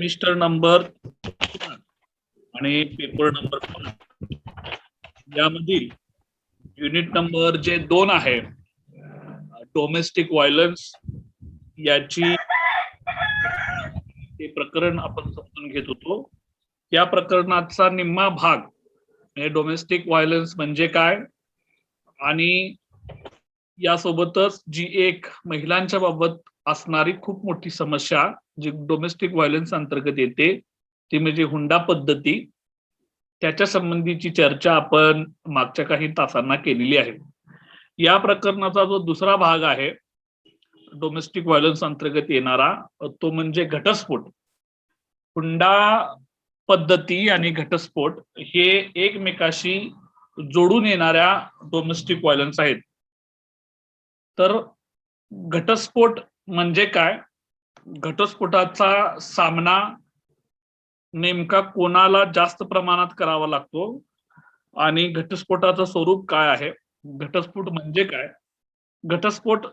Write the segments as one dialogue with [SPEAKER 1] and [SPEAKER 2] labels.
[SPEAKER 1] Semester number आणि paper number 5 यामधील unit number जे 2 आहे डोमेस्टिक व्हायलन्स याची ते प्रकरण आपण समजून घेत होतो. या प्रकरणाचा निम्मा भाग म्हणजे डोमेस्टिक व्हायलन्स म्हणजे काय आणि यासोबतच जी एक महिलांच्या बाबत असणारी खूप मोठी समस्या जी डोमेस्टिक व्हायलन्स अंतर्गत येते ती म्हणजे हुंडा पद्धती, त्याच्या संबंधीची चर्चा आपण मागच्या काही तासांना केलेली आहे. या प्रकरणाचा जो दुसरा भाग आहे डोमेस्टिक व्हायलन्स अंतर्गत येणारा तो म्हणजे घटस्फोट. हुंडा पद्धती आणि घटस्फोट हे एकमेकाशी जोडून येणाऱ्या डोमेस्टिक व्हायलन्स आहेत. तर घटस्फोट म्हणजे काय, घटस्फोटाचा सामना नेमका कोणाला जास्त प्रमाणात करावा लागतो आणि घटस्फोटाचं स्वरूप काय आहे, घटस्फोट म्हणजे काय, घटस्फोट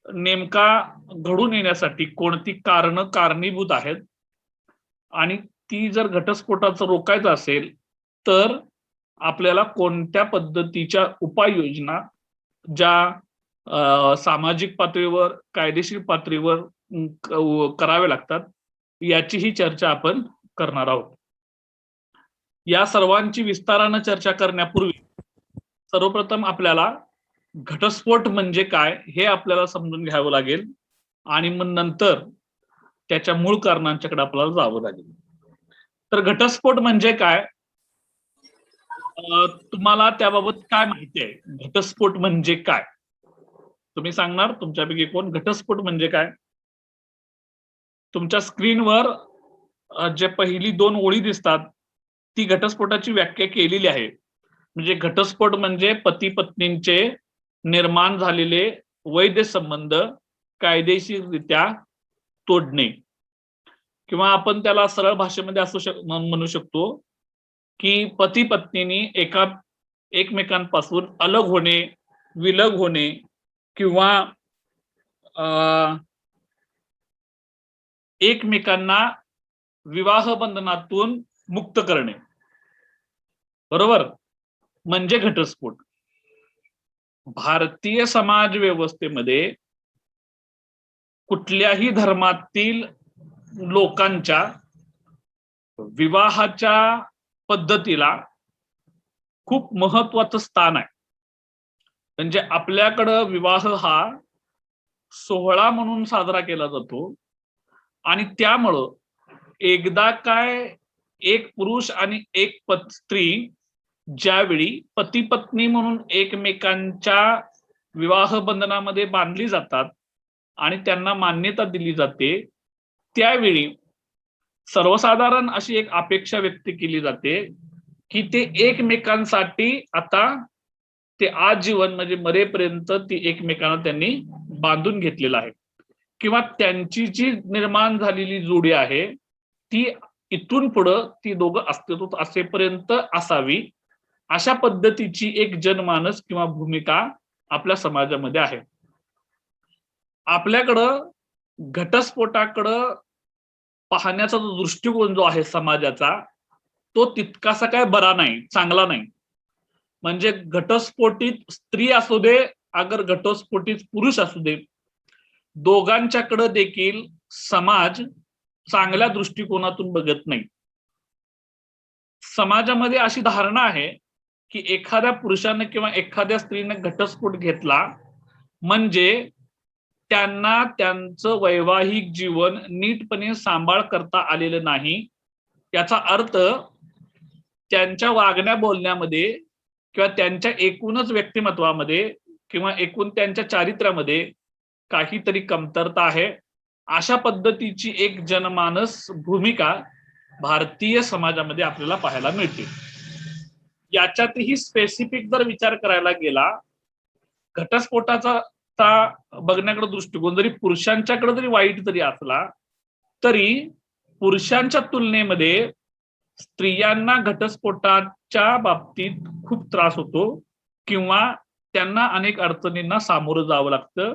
[SPEAKER 1] नेमका घडून येण्यासाठी कोणती कारणं कारणीभूत आहेत आणि ती जर घटस्फोटाचं रोखायचं असेल तर आपल्याला कोणत्या पद्धतीच्या उपाययोजना ज्या सामाजिक पातळीवर कायदेशीर पातळीवर कराव्या लागतात याची ही चर्चा आपण करणार आहोत. या सर्वांची विस्तारानं चर्चा करण्यापूर्वी सर्वप्रथम आपल्याला घटस्फोट म्हणजे काय हे आपल्याला समजून घ्यावं लागेल आणि मग नंतर त्याच्या मूळ कारणांच्याकडे आपल्याला जावं लागेल. तर घटस्फोट म्हणजे काय, तुम्हाला त्याबाबत काय माहिती आहे, घटस्फोट म्हणजे काय तुम्ही सांगणार तुमच्यापैकी कोण, घटस्फोट म्हणजे काय? तुमच्या स्क्रीनवर जे पहिली 2 ओळी दिसतात ती घटस्फोटाची व्याख्या केलेली आहे. म्हणजे घटस्फोट म्हणजे पती पत्नींचे निर्माण झालेले वैध संबंध कायदेशीररित्या तोडणे, किंवा आपण त्याला सरळ भाषेमध्ये असं म्हणू शकतो की पती पत्नींनी एकमेकांपासून अलग होणे, विलग होणे किंवा एकमेकांना विवाह बंधनातून मुक्त करणे, बरोबर, म्हणजे घटस्फोट. भारतीय समाज व्यवस्थेमध्ये कुठल्याही धर्मातील लोकांच्या विवाहाच्या पद्धतीला खूप महत्वाचं स्थान आहे. म्हणजे आपल्याकडं विवाह हा सोहळा म्हणून साजरा केला जातो आणि त्यामुळं एकदा काय एक पुरुष आणि एक स्त्री ज्यावेळी पती पत्नी म्हणून एकमेकांच्या विवाह बंधनामध्ये बांधली जातात आणि त्यांना मान्यता दिली जाते त्यावेळी सर्वसाधारण अशी एक अपेक्षा व्यक्त केली जाते की ते एकमेकांसाठी आता ते आजीवन म्हणजे मरेपर्यंत ती एकमेकांना त्यांनी बांधून घेतलेलं आहे किंवा त्यांची जी निर्माण झालेली जोडी आहे ती इथून पुढं ती दोघं अस्तित्वात असेपर्यंत असावी, अशा पद्धतीची एक जनमानस किंवा भूमिका आपल्या समाजामध्ये आहे. आपल्याकडं घटस्फोटाकडं पाहण्याचा जो दृष्टिकोन जो आहे समाजाचा तो तितकासा काय बरा नाही, चांगला नाही. म्हणजे घटस्फोटित स्त्री असू दे अगर घटस्फोटित पुरुष असू दे, दोघांच्याकडे देखील समाज चांगल्या दृष्टिकोनातून बघत नाही. समाजामध्ये अशी धारणा आहे की एखाद्या पुरुषाने किंवा एखाद्या स्त्रीने घटस्फोट घेतला म्हणजे त्यांना त्यांचं वैवाहिक जीवन नीटपणे सांभाळ करता आलेलं नाही, याचा अर्थ त्यांच्या वागण्या बोलण्यामध्ये किंवा त्यांच्या एकूणच व्यक्तिमत्वामध्ये किंवा एकूण त्यांच्या चारित्र्यामध्ये काहीतरी कमतरता आहे, अशा पद्धतीची एक जनमानस भूमिका भारतीय समाजामध्ये आपल्याला पाहायला मिळते. याच्यातही स्पेसिफिक जर विचार करायला गेला घटस्फोटाचा बघण्याकडे दृष्टिकोन जरी पुरुषांच्याकडे जरी वाईट जरी असला तरी पुरुषांच्या तुलनेमध्ये स्त्रियांना घटस्फोटाच्या बाबतीत खूप त्रास होतो किंवा त्यांना अनेक अडचणींना सामोरं जावं लागतं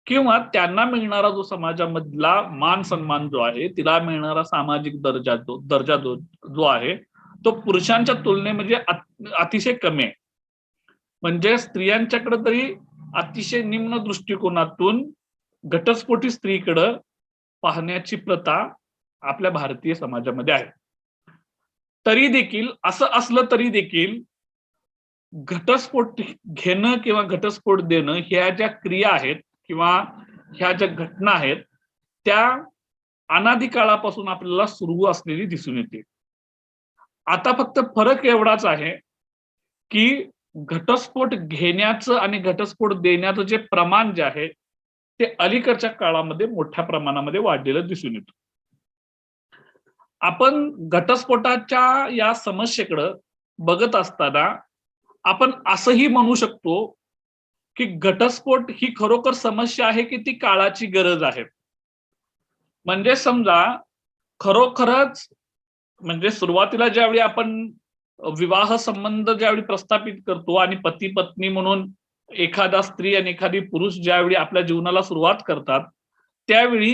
[SPEAKER 1] किंवा त्यांना मिळणारा जो समाजामधला मान सन्मान जो आहे, तिला मिळणारा सामाजिक दर्जा जो आहे तो पुरुषांच्या तुलनेमध्ये अतिशय कमी आहे. म्हणजे स्त्रियांच्याकडे तरी अतिशय निम्न दृष्टिकोनातून घटस्फोटी स्त्रीकडे पाहण्याची प्रथा आपल्या भारतीय समाजामध्ये आहे. तरी देखील असं असलं तरी देखील घटस्फोट घेणं किंवा घटस्फोट देणं ह्या ज्या क्रिया आहेत किंवा ह्या ज्या घटना आहेत त्या अनादी काळापासून आपल्याला सुरू असलेली दिसून येते. आता फक्त फरक एवढाच आहे की घटस्फोट घेण्याचं आणि घटस्फोट देण्याचं जे प्रमाण जे आहे ते अलीकडच्या काळामध्ये मोठ्या प्रमाणामध्ये वाढलेलं दिसून येतं. आपण घटस्फोटाच्या या समस्येकडे बघत असताना आपण असंही म्हणू शकतो की घटस्फोट ही खरोखर समस्या आहे की ती काळाची गरज आहे. म्हणजे समजा खरोखरच म्हणजे सुरुवातीला ज्यावेळी आपण विवाह संबंध ज्यावेळी प्रस्थापित करतो आणि पती पत्नी म्हणून एखादा स्त्री आणि एखादी पुरुष ज्यावेळी आपल्या जीवनाला सुरुवात करतात त्यावेळी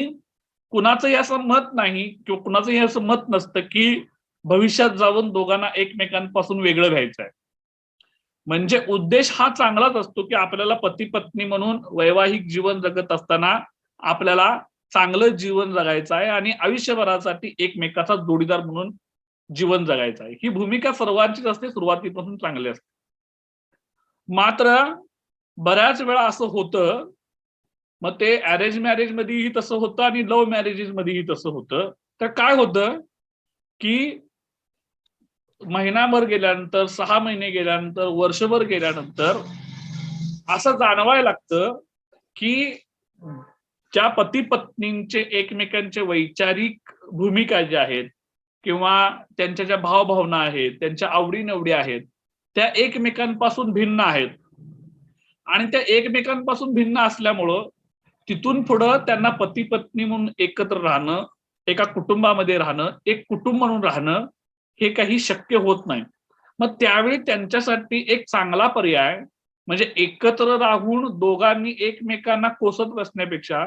[SPEAKER 1] कुणाचंही असं मत नाही किंवा कुणाचंही असं मत नसतं की भविष्यात जाऊन दोघांना एकमेकांपासून वेगळं व्हायचं आहे. म्हणजे उद्देश हा चांगलाच असतो की आपल्याला पती पत्नी म्हणून वैवाहिक जीवन जगत असताना आपल्याला चांगलं जीवन जगायचं आहे आणि आयुष्यभरासाठी एकमेकाचा जोडीदार म्हणून जीवन जगायचं आहे. ही भूमिका सर्वांचीच असते, सुरुवातीपासून चांगली असते. मात्र बऱ्याच वेळा असं होतं, मग ते अरेंज मॅरेज मध्येही तसं होतं आणि लव्ह मॅरेजेस मध्येही तसं होतं. तर काय होतं की महिनाभर गेल्यानंतर 6 महिने गेल्यानंतर वर्षभर गेल्यानंतर असं जाणवायला लागतं की ज्या पती पत्नींचे एकमेकांचे वैचारिक भूमिका ज्या आहेत किंवा त्यांच्या ज्या भावभावना आहेत त्यांच्या आवडीनिवडी आहेत त्या एकमेकांपासून भिन्न आहेत आणि त्या एकमेकांपासून भिन्न असल्यामुळं तिथून पुढं त्यांना पती पत्नी म्हणून एकत्र राहणं, एका कुटुंबामध्ये राहणं, एक कुटुंब म्हणून राहणं हे काही शक्य होत नाही. मग त्यावेळी त्यांच्यासाठी एक चांगला पर्याय म्हणजे एकत्र राहून दोघांनी एकमेकांना कोसत बसण्यापेक्षा,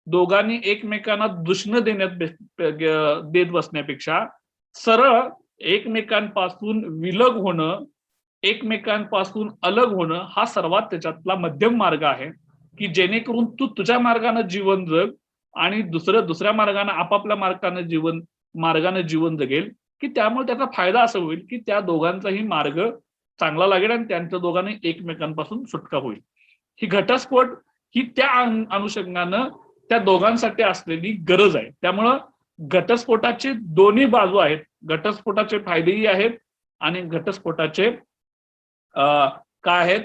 [SPEAKER 1] दोघांनी एकमेकांना दुष्ण देत बसण्यापेक्षा सरळ एकमेकांपासून विलग होणं, एकमेकांपासून अलग होणं हा सर्वात त्याच्यातला मध्यम मार्ग आहे की जेणेकरून तू तुझ्या मार्गाने जीवन जग आणि दुसऱ्या मार्गाने आपापल्या मार्गाने जीवन जगेल की त्यामुळे त्याचा फायदा असा होईल की त्या दोघांचाही मार्ग चांगला लागेल आणि त्यांच्या दोघांनी एकमेकांपासून सुटका होईल. ही घटस्फोट ही त्या अनुषंगानं त्या दोघांसाठी असलेली गरज आहे. त्यामुळं घटस्फोटाचे दोन्ही बाजू आहेत. घटस्फोटाचे फायदेही आहेत आणि घटस्फोटाचे काय आहेत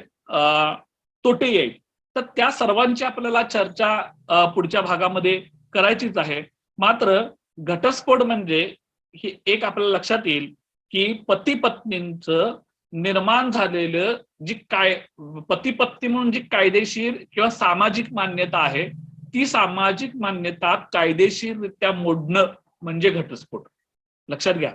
[SPEAKER 1] तोटेही आहेत. तर त्या सर्वांची आपल्याला चर्चा पुढच्या भागामध्ये करायचीच आहे. मात्र घटस्फोट म्हणजे हे एक आपल्याला लक्षात येईल की पती पत्नींचं निर्माण झालेलं जी पती पत्नी म्हणून जी कायदेशीर किंवा सामाजिक मान्यता आहे ती सामाजिक मान्यता कायदेशीररित्या मोडणं म्हणजे घटस्फोट. लक्षात घ्या.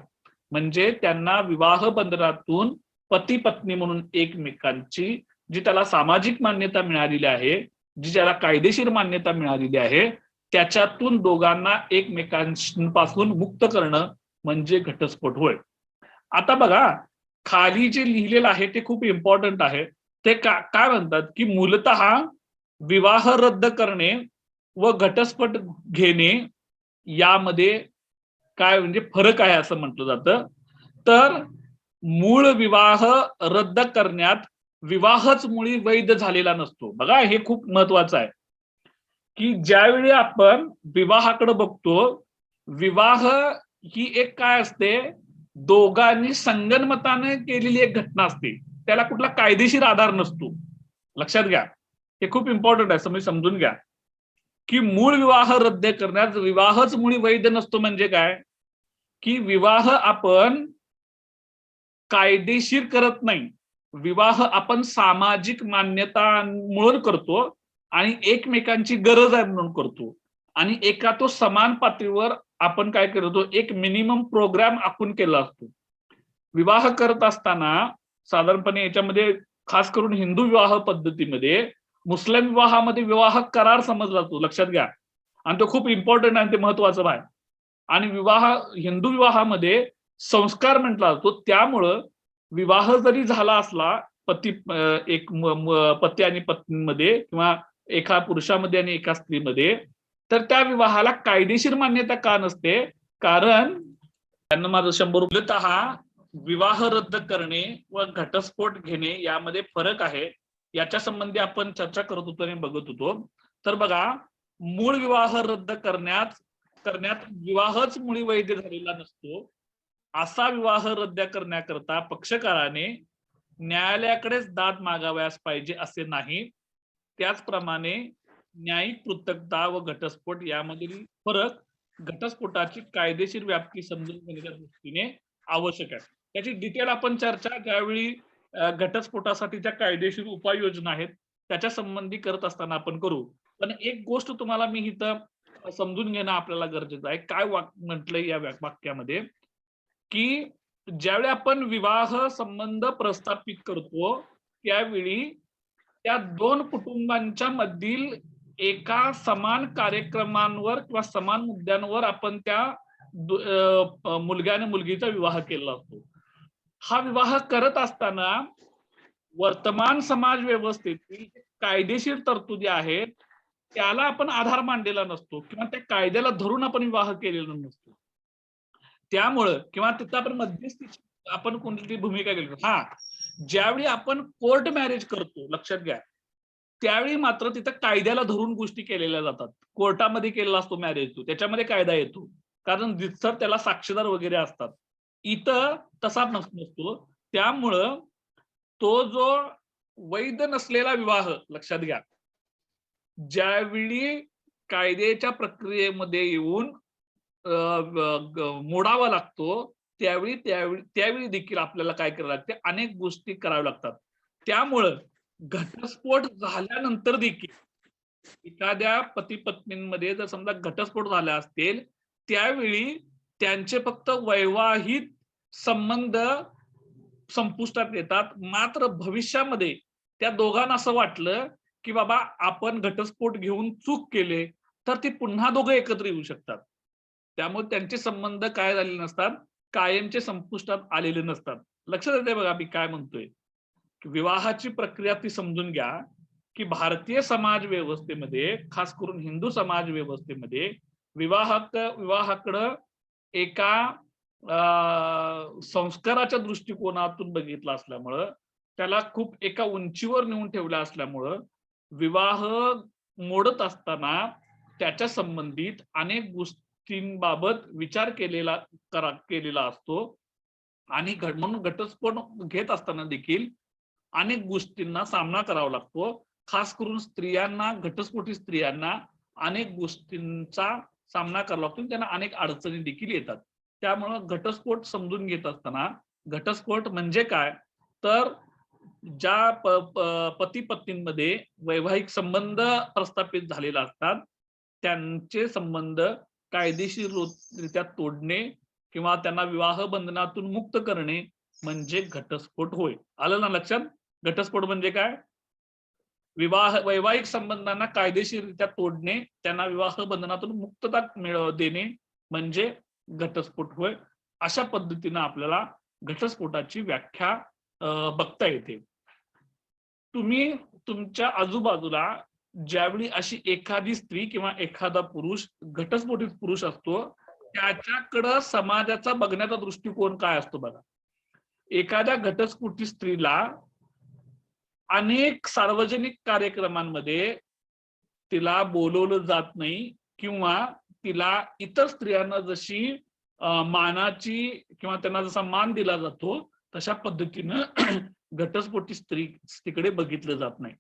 [SPEAKER 1] म्हणजे त्यांना विवाह बंधनातून पती पत्नी म्हणून एकमेकांची जी त्याला सामाजिक मान्यता मिळालेली आहे, जी त्याला कायदेशीर मान्यता मिळालेली आहे त्याच्यातून दोघांना एकमेकांपासून मुक्त करणं म्हणजे घटस्फोट होय. आता बघा खाली जे लिहिलेलं आहे ते खूप इम्पॉर्टंट आहे. ते काय म्हणतात की मूलतः विवाह रद्द करणे व घटस्फोट घेणे यामध्ये काय म्हणजे फरक आहे असं म्हटलं जातं. तर मूळ विवाह रद्द करण्यात विवाहच मुळी वैध झालेला नसतो. बघा हे खूप महत्वाचं आहे की ज्यावेळी आपण विवाहाकडे बघतो, विवाह ही एक काय असते दोघांनी संगनमताने केलेली एक घटना असते, त्याला कुठला कायदेशीर आधार नसतो. लक्षात घ्या, हे खूप इम्पॉर्टंट आहे, समजून घ्या की मूळ विवाह रद्द करण्यात विवाहच मुळी वैध नसतो. म्हणजे काय की विवाह आपण कायदेशीर करत नाही, विवाह आपण सामाजिक मान्यतांमुळे करतो आणि एकमेकांची गरज आहे म्हणून करतो आणि एका तो समान पातळीवर आपण काय करतो एक मिनिमम प्रोग्राम आखून केला असतो. विवाह करत असताना साधारणपणे याच्यामध्ये खास करून हिंदू विवाह पद्धतीमध्ये मुस्लिम विवाहामध्ये विवाह करार समजला जातो, लक्षात घ्या, आणि तो खूप इम्पॉर्टंट आहे, ते महत्वाचं आहे. आणि हिंदू विवाहामध्ये संस्कार म्हटला जातो. त्यामुळं विवाह जरी झाला असला पती आणि पत्नीमध्ये किंवा एका पुरुषामध्ये आणि एका स्त्रीमध्ये, तर त्या विवाहाला कायदेशीर मान्यता का नसते? कारण त्यांना माझं 100 रुपये. हा विवाह रद्द करणे व घटस्फोट घेणे यामध्ये फरक आहे. याच्या संबंधी आपण चर्चा करत होतो आणि बघत होतो. तर बघा, मूळ विवाह रद्द करण्यात विवाहच मुळी वैध झालेला नसतो. असा विवाह रद्द करण्याकरता पक्षकाराने न्यायालयाकडेच दाद मागाव्यास पाहिजे असे नाही. त्याचप्रमाणे न्यायिक पृथकता व घटस्फोट यामधील फरक घटस्फोटाची कायदेशीर व्याप्ती समजून घेण्याच्या दृष्टीने आवश्यक आहे. त्याची डिटेल आपण चर्चा ज्यावेळी घटस्फोटासाठीच्या कायदेशीर उपाययोजना आहेत त्याच्या संबंधी करत असताना आपण करू. पण एक गोष्ट तुम्हाला मी इथं समजून घेणं आपल्याला गरजेचं आहे. काय म्हटलंय या वाक्यामध्ये, की ज्यावेळी आपण विवाह संबंध प्रस्थापित करतो त्यावेळी त्या दोन कुटुंबांच्या मधील एका समान कार्यक्रमांवर किंवा समान मुद्द्यांवर आपण त्या मुलगा आणि मुलगीचा विवाह केला असतो. हा विवाह करत असताना वर्तमान समाज व्यवस्थेतील कायदेशीर तरतुदी आहेत त्याला आपण आधार मानलेला नसतो किंवा त्या कायद्याला धरून आपण विवाह केलेला नसतो. त्यामुळं किंवा तिथं आपण मध्यस्थीची आपण कोणती भूमिका केली. ज्यावेळी आपण कोर्ट मॅरेज करतो, लक्षात घ्या, त्यावेळी मात्र तिथं कायद्याला धरून गोष्टी केलेल्या जातात. कोर्टामध्ये केलेला असतो मॅरेज, त्याच्यामध्ये कायदा येतो, कारण जिथं त्याला साक्षीदार वगैरे असतात. इथं तसा नसतो. त्यामुळं तो जो वैध नसलेला विवाह, लक्षात घ्या, ज्यावेळी कायद्याच्या प्रक्रियेमध्ये येऊन मोडावा लागतो त्यावेळी देखील आपल्याला काय करावं लागते, अनेक गोष्टी कराव्या लागतात. त्यामुळं घटस्फोट झाल्यानंतर देखील एखाद्या पती पत्नींमध्ये जर समजा घटस्फोट झाला असतील त्यावेळी त्यांचे फक्त वैवाहिक संबंध संपुष्टात येतात. मात्र भविष्यामध्ये त्या दोघांना असं वाटलं की बाबा आपण घटस्फोट घेऊन चूक केले तर ती पुन्हा दोघं एकत्र येऊ शकतात. त्यामुळे त्यांचे संबंध काय झालेले नसतात, कायमचे संपुष्टात आलेले नसतात. लक्षात येते बघा मी काय म्हणतोय. विवाहाची प्रक्रिया ती समजून घ्या की भारतीय समाज व्यवस्थेमध्ये, खास करून हिंदू समाज व्यवस्थेमध्ये विवाहाकडं एका संस्काराच्या दृष्टिकोनातून बघितलं असल्यामुळं, त्याला खूप एका उंचीवर नेऊन ठेवलं असल्यामुळं विवाह मोडत असताना त्याच्या संबंधित अनेक गोष्टींबाबत विचार केलेला असतो. आणि म्हणून घटस्फोट घेत असताना देखील अनेक गोष्टींना सामना करावा लागतो. खास करून घटस्फोटी स्त्रियांना अनेक गोष्टींचा सामना करावा लागतो, त्यांना अनेक अडचणी देखील येतात. त्यामुळं घटस्फोट समजून घेत असताना, घटस्फोट म्हणजे काय, तर ज्या पती पत्नींमध्ये वैवाहिक संबंध प्रस्थापित झालेले असतात त्यांचे संबंध कायदेशीररित्या तोडणे किंवा त्यांना विवाह बंधनातून मुक्त करणे म्हणजे घटस्फोट होय. आलं ना लक्षात? घटस्फोट म्हणजे काय? वैवाहिक संबंधांना कायदेशीररित्या तोडणे, त्यांना विवाह बंधनातून मुक्तता देणे म्हणजे घटस्फोट होय. अशा पद्धतीने आपल्याला घटस्फोटाची व्याख्या बघता येते. तुम्ही तुमच्या आजूबाजूला ज्यावेळी अशी एखादी स्त्री किंवा एखादा पुरुष, घटस्फोटित पुरुष असतो, त्याच्याकडं समाजाचा बघण्याचा दृष्टिकोन काय असतो बघा. एखाद्या घटस्फोटित स्त्रीला अनेक सार्वजनिक कार्यक्रमांमध्ये तिला बोलवलं जात नाही किंवा तिला इतर स्त्रियांना जशी मानाची किंवा त्यांना जसा मान दिला जातो तशा पद्धतीनं घटस्फोटी स्त्रीकडे बघितलं जात नाही.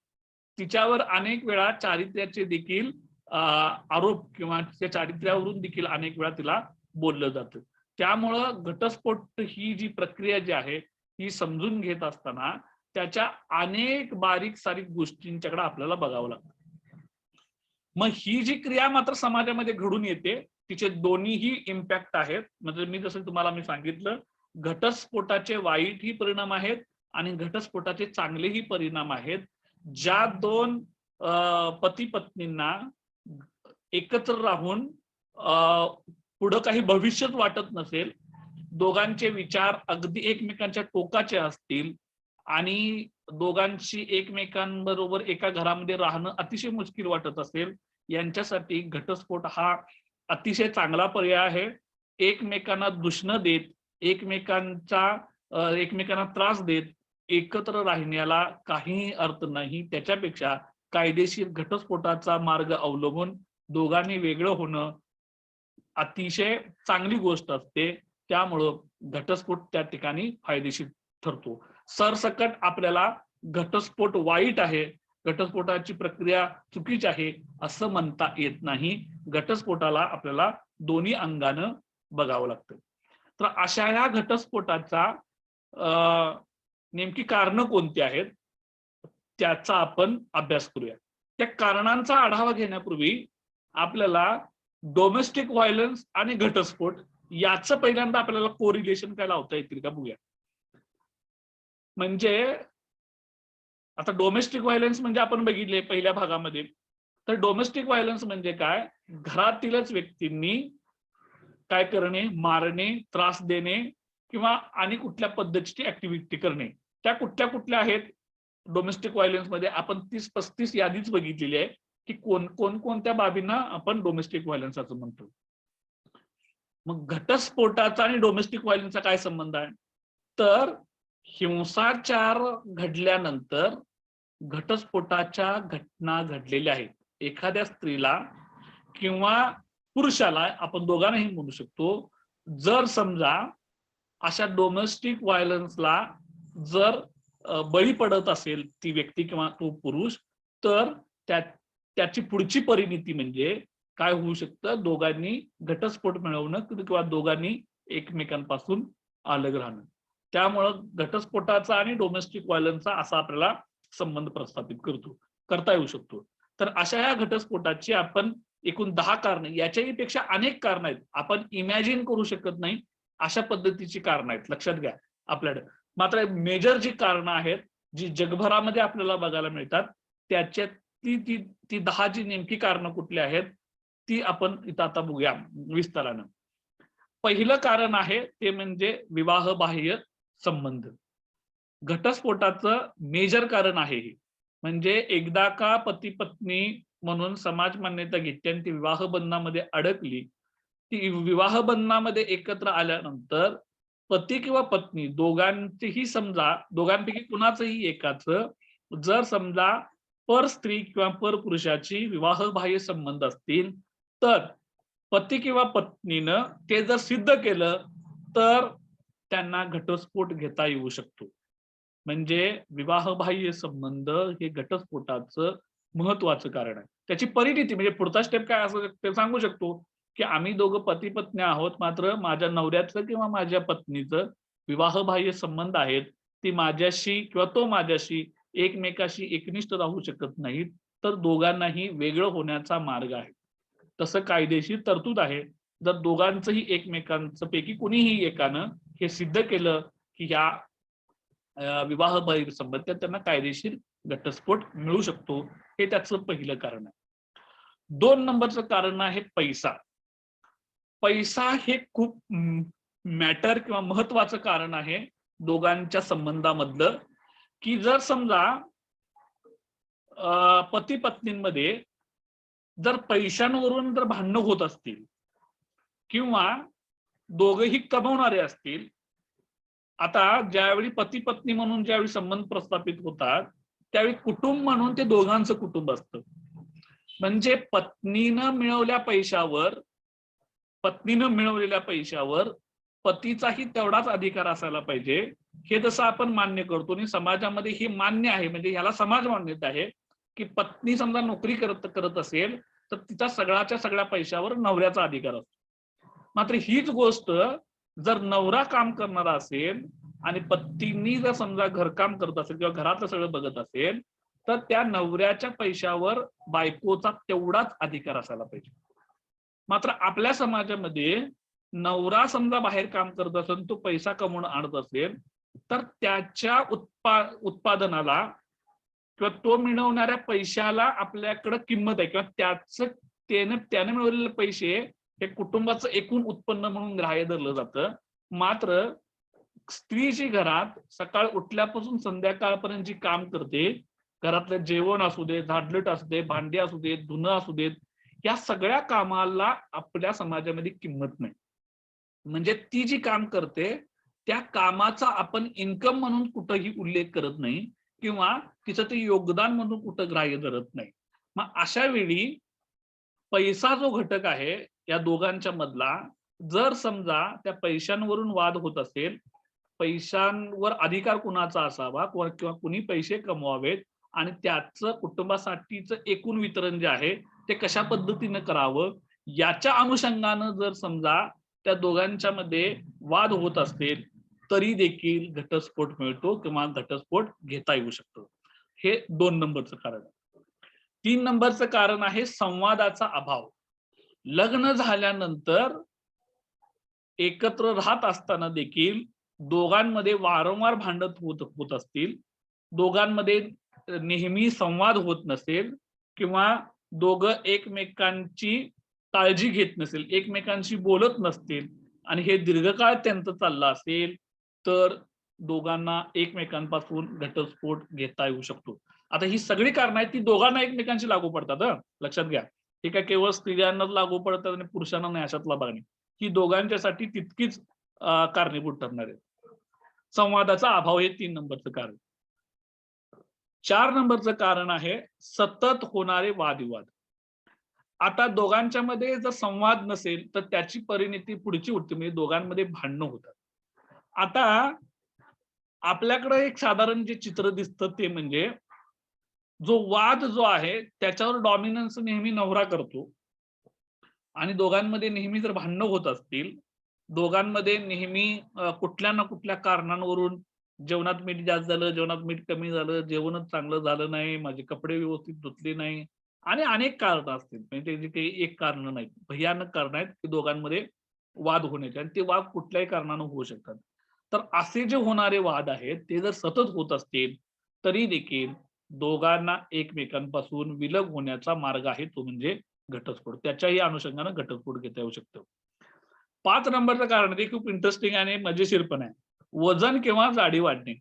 [SPEAKER 1] तिच्यावर अनेक वेळा चारित्र्याचे देखील आरोप किंवा त्या चारित्र्यावरून देखील अनेक वेळा तिला बोललं जातं. त्यामुळं घटस्फोट ही जी प्रक्रिया जी आहे ही समजून घेत असताना त्याच्या अनेक बारीक सारीक गोष्टींच्याकडे आपल्याला बघावं लागतं. मग ही जी क्रिया मात्र समाजामध्ये घडून येते तिचे दोन्हीही इम्पॅक्ट आहेत. म्हणजे मी जसं तुम्हाला सांगितलं, घटस्फोटाचे वाईटही परिणाम आहेत आणि घटस्फोटाचे चांगलेही परिणाम आहेत. ज्या दोन पती पत्नींना एकत्र राहून पुढं काही भविष्यच वाटत नसेल, दोघांचे विचार अगदी एकमेकांच्या टोकाचे असतील आणि दोघांशी एकमेकांबरोबर एका घरामध्ये राहणं अतिशय मुश्किल वाटत असेल, यांच्यासाठी घटस्फोट हा अतिशय चांगला पर्याय आहे. एकमेकांना दुष्ण देत, एकमेकांना त्रास देत एकत्र राहण्याला काहीही अर्थ नाही. त्याच्यापेक्षा कायदेशीर घटस्फोटाचा मार्ग अवलंबून दोघांनी वेगळं होणं अतिशय चांगली गोष्ट असते. त्यामुळं घटस्फोट त्या ठिकाणी फायदेशीर ठरतो. सरसकट आपल्याला घटस्फोट वाईट आहे, घटस्फोटाची प्रक्रिया चुकीची आहे असं म्हणता येत नाही. घटस्फोटाला आपल्याला दोन्ही अंगानं बघावं लागतं. तर अशा या घटस्फोटाचा नेमकी कारणं कोणती आहेत त्याचा आपण अभ्यास करूया. त्या कारणांचा आढावा घेण्यापूर्वी आपल्याला डोमेस्टिक व्हायलन्स आणि घटस्फोट याचं पहिल्यांदा आपल्याला कोरिलेशन काय लावता येतील का बघूया. म्हणजे आता डोमेस्टिक व्हायलन्स म्हणजे आपण बघितले पहिल्या भागामध्ये, तर डोमेस्टिक व्हायलन्स म्हणजे काय, घरातीलच व्यक्तींनी काय करणे, मारणे, त्रास देणे किंवा आणि कुठल्या पद्धतीची ऍक्टिव्हिटी करणे. त्या कुठल्या कुठल्या आहेत डोमेस्टिक व्हायलन्स मध्ये आपण 30-35 यादीच बघितलेली आहे की कोणत्या बाबींना आपण डोमेस्टिक व्हायलन्स असं म्हणतो. मग घटस्फोटाचा आणि डोमेस्टिक व्हायलन्सचा काय संबंध आहे, तर हिंसाचार घडल्यानंतर घटस्फोटाच्या घटना घडलेल्या आहेत. एखाद्या स्त्रीला किंवा पुरुषाला, आपण दोघांनाही म्हणू शकतो, जर समजा अशा डोमेस्टिक व्हायलन्सला जर बळी पडत असेल ती व्यक्ती किंवा तो पुरुष, तर त्याची पुढची परिणिती म्हणजे काय होऊ शकतं, दोघांनी घटस्फोट मिळवणं किंवा दोघांनी एकमेकांपासून अलग राहणं. त्यामुळं घटस्फोटाचा आणि डोमेस्टिक व्हायलन्सचा असा आपल्याला संबंध प्रस्थापित करता येऊ शकतो. तर अशा या घटस्फोटाची आपण एकूण 10 कारणं, याच्याही पेक्षा अनेक कारणं आहेत, आपण इमॅजिन करू शकत नाही अशा पद्धतीची कारणं आहेत, लक्षात घ्या आपल्याकडे. मात्र मेजर जी कारणं आहेत जी जगभरामध्ये आपल्याला बघायला मिळतात, त्याच्यात ती 10 जी नेमकी कारणं कुठली आहेत ती आपण इथं आता बघूया विस्तारानं. पहिलं कारण आहे ते म्हणजे विवाहबाह्य संबंध. घटस्फोटाचं मेजर कारण आहे हे. म्हणजे एकदा का पती पत्नी म्हणून समाज मान्यता घेतली आणि ती विवाह बंधनामध्ये अडकली, ती विवाह बंधनामध्ये एकत्र आल्यानंतर पती किंवा पत्नी दोघांचीही, समजा दोघांपैकी कुणाचंही एकाचं जर समजा पर स्त्री किंवा पर पुरुषाची विवाहबाह्य संबंध असतील, तर पती किंवा पत्नीनं ते जर सिद्ध केलं तर त्यांना घटस्फोट घेता येऊ शकतो. म्हणजे विवाहबाह्य संबंध हे घटस्फोटाचं महत्वाचं कारण आहे. त्याची परिणिती म्हणजे पुढचा स्टेप काय असं ते सांगू शकतो की आम्ही दोघं पती पत्नी आहोत, मात्र माझ्या नवऱ्याचं किंवा माझ्या पत्नीचं विवाहबाह्य संबंध आहेत, ती माझ्याशी किंवा तो माझ्याशी एकमेकाशी एकनिष्ठ राहू शकत नाहीत, तर दोघांनाही वेगळं होण्याचा मार्ग आहे. तसं कायदेशीर तरतूद आहे. जर दोघांचंही एकमेकांचं पैकी कुणीही एकानं हे सिद्ध केलं की ह्या विवाहबाह्य संबंध, त्यांना कायदेशीर घटस्फोट मिळू शकतो. हे त्याचं पहिलं कारण आहे. 2 नंबरचं कारण आहे पैसा. पैसा हे खूप मॅटर किंवा महत्वाचं कारण आहे दोघांच्या संबंधामधलं, की जर समजा पती पत्नींमध्ये जर पैशांवरून जर भांडणं होत असतील किंवा दोघेही कमवणारे असतील, आता ज्यावेळी पती पत्नी म्हणून ज्यावेळी संबंध प्रस्थापित होतात त्यावेळी कुटुंब म्हणून ते दोघांचं कुटुंब असतं. म्हणजे पत्नीनं मिळवलेल्या पैशावर पतीचाही तेवढाच अधिकार असायला पाहिजे. हे जसं आपण मान्य करतो आणि समाजामध्ये हे मान्य आहे, म्हणजे ह्याला समाज मान्यता आहे की पत्नी समजा नोकरी करत असेल तर तिचा सगळ्याच्या सगळ्या पैशावर नवऱ्याचा अधिकार असतो. मात्र हीच गोष्ट जर नवरा काम करणारा असेल आणि पत्नी जर समजा घरकाम करत असेल किंवा घरातलं सगळं बघत असेल, तर त्या नवऱ्याच्या पैशावर बायकोचा तेवढाच अधिकार असायला पाहिजे. मात्र आपल्या समाजामध्ये नवरा समजा बाहेर काम करत असेल, तो पैसा कमवून आणत असेल, तर त्याच्या उत्पादनाला किंवा तो मिळवणाऱ्या पैशाला आपल्याकडे किंमत आहे किंवा त्याने मिळवलेले पैसे हे कुटुंबाचं एकूण उत्पन्न म्हणून ग्राह्य धरलं जातं. मात्र स्त्री जी घरात सकाळ उठल्यापासून संध्याकाळपर्यंत जी काम करते, घरातलं जेवण असू दे, झाडलोट असू दे, भांडी असू देत, धुणं असू देत, या सगळ्या कामाला आपल्या समाजामध्ये किंमत नाही. म्हणजे ती जी काम करते त्या कामाचा आपण इन्कम म्हणून कुठंही उल्लेख करत नाही किंवा तिचं ते योगदान म्हणून कुठं ग्राह्य धरत नाही. मग अशा वेळी पैसा जो घटक आहे या दोघांच्या मधला, जर समजा त्या पैशांवरून वाद होत असेल, पैशांवर अधिकार कुणाचा असावा किंवा कुणी पैसे कमवावेत आणि त्याचं कुटुंबासाठीचं एकूण वितरण जे आहे ते कशा पद्धतीनं करावं, याच्या अनुषंगानं जर समजा त्या दोघांच्या मध्ये वाद होत असतील तरी देखील घटस्फोट मिळतो किंवा घटस्फोट घेता येऊ शकतो. हे 2 नंबरचं कारण आहे. 3 नंबरचं कारण आहे संवादाचा अभाव. लग्न झाल्यानंतर एकत्र राहत असताना देखील दोघांमध्ये वारंवार भांडण होत असतील, दोघांमध्ये नेहमी संवाद होत नसेल किंवा दोघं एकमेकांची काळजी घेत नसेल, एकमेकांशी बोलत नसतील आणि हे दीर्घकाळ त्यांचं चाललं असेल तर दोघांना एकमेकांपासून घटस्फोट घेता येऊ शकतो. आता ही सगळी कारणं आहेत ती दोघांना एकमेकांशी लागू पडतात. लक्षात घ्या. हे काय केवळ स्त्रियांनाच लागू पडतात आणि पुरुषांना नाही अशातला भाग नाही. ही दोघांच्यासाठी तितकीच कारणीभूत ठरणार आहे. संवादाचा अभाव हे 3 नंबरचं कारण. 4 नंबरचं कारण आहे सतत होणारे वादविवाद. आता दोघांच्या मध्ये जर संवाद नसेल तर त्याची परिणती पुढची उठते, म्हणजे दोघांमध्ये भांडणं होतात. आता आपल्याकडे एक साधारण जे चित्र दिसतं ते म्हणजे जो वाद जो आहे त्याच्यावर डॉमिनन्स नेहमी नवरा करतो आणि दोघांमध्ये नेहमी जर भांडणं होत असतील, दोघांमध्ये नेहमी कुठल्या ना कुठल्या कारणांवरून जेवणात मीठ जास्त झालं, जेवणात मीठ कमी झालं, जेवणच चांगलं झालं नाही, माझे कपडे व्यवस्थित धुतले नाही आणि अनेक कारण असतील. म्हणजे ते काही एक कारण नाही, भयानक कारण आहेत की दोघांमध्ये वाद होण्याचे आणि ते वाद कुठल्याही कारणानं होऊ शकतात. तर असे जे होणारे वाद आहेत ते जर सतत होत असतील तरी देखील दोघांना एकमेकांपासून विलग होण्याचा मार्ग आहे तो म्हणजे घटस्फोट. त्याच्याही अनुषंगाने घटस्फोट घेता येऊ शकतो. 5 नंबरचं कारण ते खूप इंटरेस्टिंग आणि मजेशीर पण आहे. वजन किंवा जाडी वाढणे.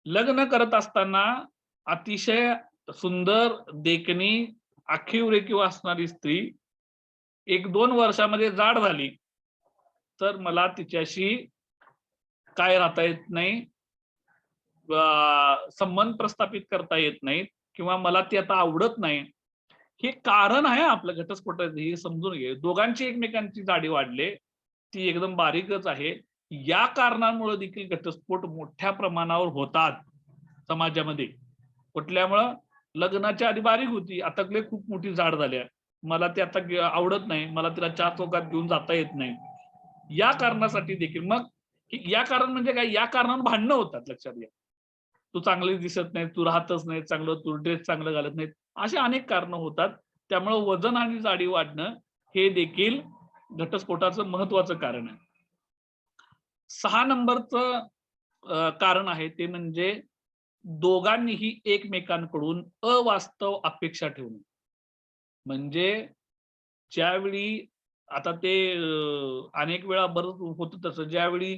[SPEAKER 1] लग्न करत असताना अतिशय सुंदर, देखणी, आखीव रेखीव असणारी स्त्री 1-2 वर्षामध्ये जाड झाली तर मला तिच्याशी काय राहता येत नाही, संबंध प्रस्थापित करता येत नाही किंवा मला ती आता आवडत नाही. हे कारण आहे आपलं घटस्फोटाचं, हे समजून घे. दोघांची एकमेकांची जाडी वाढले, ती एकदम बारीकच आहे. या कारणामुळे देखील घटस्फोट मोठ्या प्रमाणावर होतात समाजामध्ये. कुठल्यामुळं? लग्नाच्या आधी बारीक होती, आता खूप मोठी जाड झाल्या, मला ती आता आवडत नाही, मला तिला 4 चौकात घेऊन जाता येत नाही. या कारणासाठी देखील मग या कारण म्हणजे काय, या कारणाने भांडणं होतात. लक्षात घ्या. तू चांगली दिसत नाही, तू राहतच नाही चांगलं, तू ड्रेस चांगलं घालत नाहीत, अशी अनेक कारणं होतात. त्यामुळे वजन आणि जाडी वाढणं हे देखील घटस्फोटाचं महत्वाचं कारण आहे. 6 नंबरचं कारण आहे ते म्हणजे दोघांनीही एकमेकांकडून अवास्तव अपेक्षा ठेवणे. म्हणजे ज्यावेळी आता ते अनेक वेळा बरंच होतं तसं, ज्यावेळी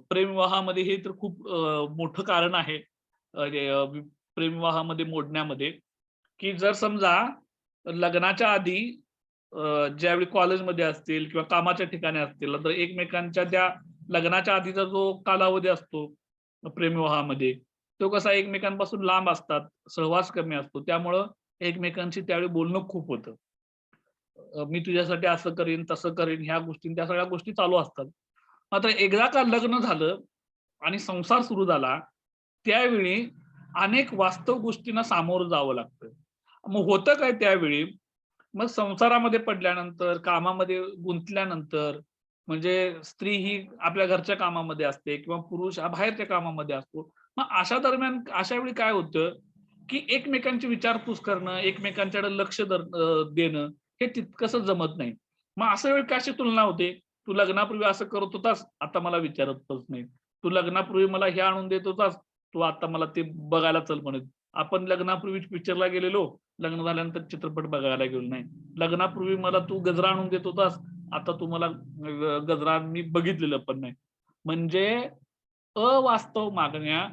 [SPEAKER 1] प्रेमविवाहामध्ये हे तर खूप मोठं कारण आहे प्रेमविवाहामध्ये मोडण्यामध्ये, की जर समजा लग्नाच्या आधी ज्यावेळी कॉलेजमध्ये असतील किंवा कामाच्या ठिकाणी असतील तर एकमेकांच्या त्या लग्नाच्या आधीचा जो कालावधी असतो प्रेमविवाहामध्ये तो कसा एकमेकांपासून लांब असतात, सहवास कमी असतो, त्यामुळं एकमेकांशी त्यावेळी बोलणं खूप होतं. मी तुझ्यासाठी असं करीन, तसं करीन, ह्या गोष्टी त्या सगळ्या गोष्टी चालू असतात. मात्र एकदा का लग्न झालं आणि संसार सुरू झाला त्यावेळी अनेक वास्तव गोष्टींना सामोरं जावं लागतं. मग होतं काय त्यावेळी, मग संसारामध्ये पडल्यानंतर, कामामध्ये गुंतल्यानंतर, म्हणजे स्त्री ही आपल्या घरच्या कामामध्ये असते किंवा पुरुष हा बाहेरच्या कामामध्ये असतो. मग अशा दरम्यान अशा वेळी काय होतं की एकमेकांची विचारपूस करणं, एकमेकांच्याकडे लक्ष देणं हे तितकंसं जमत नाही. मग अशा वेळी कशी तुलना होते, तू लग्नापूर्वी असं करत होतास, आता मला विचारतच नाही. तू लग्नापूर्वी मला हे आणून देत होतास, तू आता मला ते बघायला चल म्हणत. आपण लग्नापूर्वी पिक्चरला गेलेलो, लग्न झाल्यानंतर चित्रपट बघायला गेलो नाही. लग्नापूर्वी मला तू गजरा आणून देत होतास, आता तू मला गजरा मी बघितलेलं पण नाही. म्हणजे अवास्तव मागण्या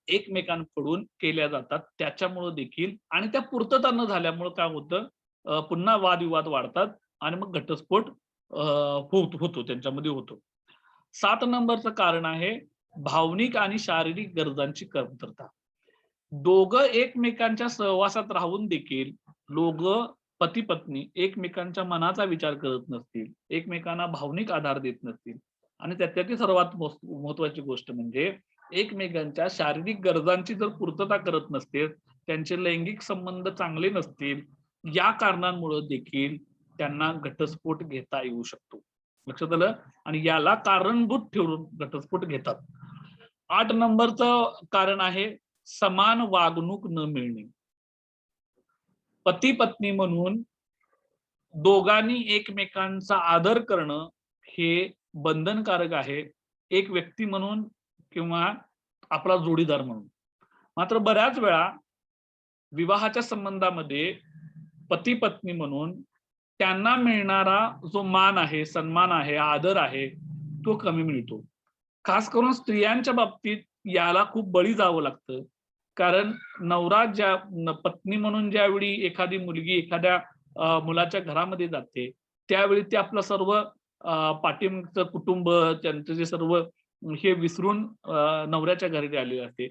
[SPEAKER 1] एकमेकांकडून केल्या जातात. त्याच्यामुळे देखील आणि त्या पूर्तता न झाल्यामुळे काय होतं, पुन्हा वादविवाद वाढतात आणि मग घटस्फोट होतो त्यांच्यामध्ये होतो. 7 नंबरचं कारण आहे भावनिक आणि शारीरिक गरजांची कमतरता. दोघं एकमेकांच्या सहवासात राहून देखील दोघं पती-पत्नी एकमेकांच्या मनाचा विचार करत नसतील, एकमेकांना भावनिक आधार देत नसतील आणि त्यातली सर्वात महत्त्वाची गोष्ट म्हणजे एकमेकांच्या शारीरिक गरजांची जर पूर्तता करत नसतील, त्यांचे लैंगिक संबंध चांगले नसतील, या कारणांमुळे देखील त्यांना घटस्फोट घेता येऊ शकतो. लक्षात आलं? आणि याला कारणभूत ठेवून घटस्फोट घेतात. 8 नंबरचं कारण आहे समान वागणूक न मिळणे. पती पत्नी म्हणून दोघांनी एकमेकांचा आदर करणं हे बंधनकारक आहे, एक व्यक्ती म्हणून किंवा आपला जोडीदार म्हणून. मात्र बऱ्याच वेळा विवाहाच्या संबंधामध्ये पती पत्नी म्हणून त्यांना मिळणारा जो मान आहे, सन्मान आहे, आदर आहे, तो कमी मिळतो. खास करून स्त्रियांच्या बाबतीत याला खूप बळी जावं लागतं. कारण नवरा पत्नी म्हणून ज्यावेळी एखादी मुलगी एखाद्या मुलाच्या घरामध्ये जाते, त्यावेळी ते आपलं सर्व पाठीमागचं कुटुंब, त्यांचं जे सर्व हे विसरून नवऱ्याच्या घरी आलेली असते.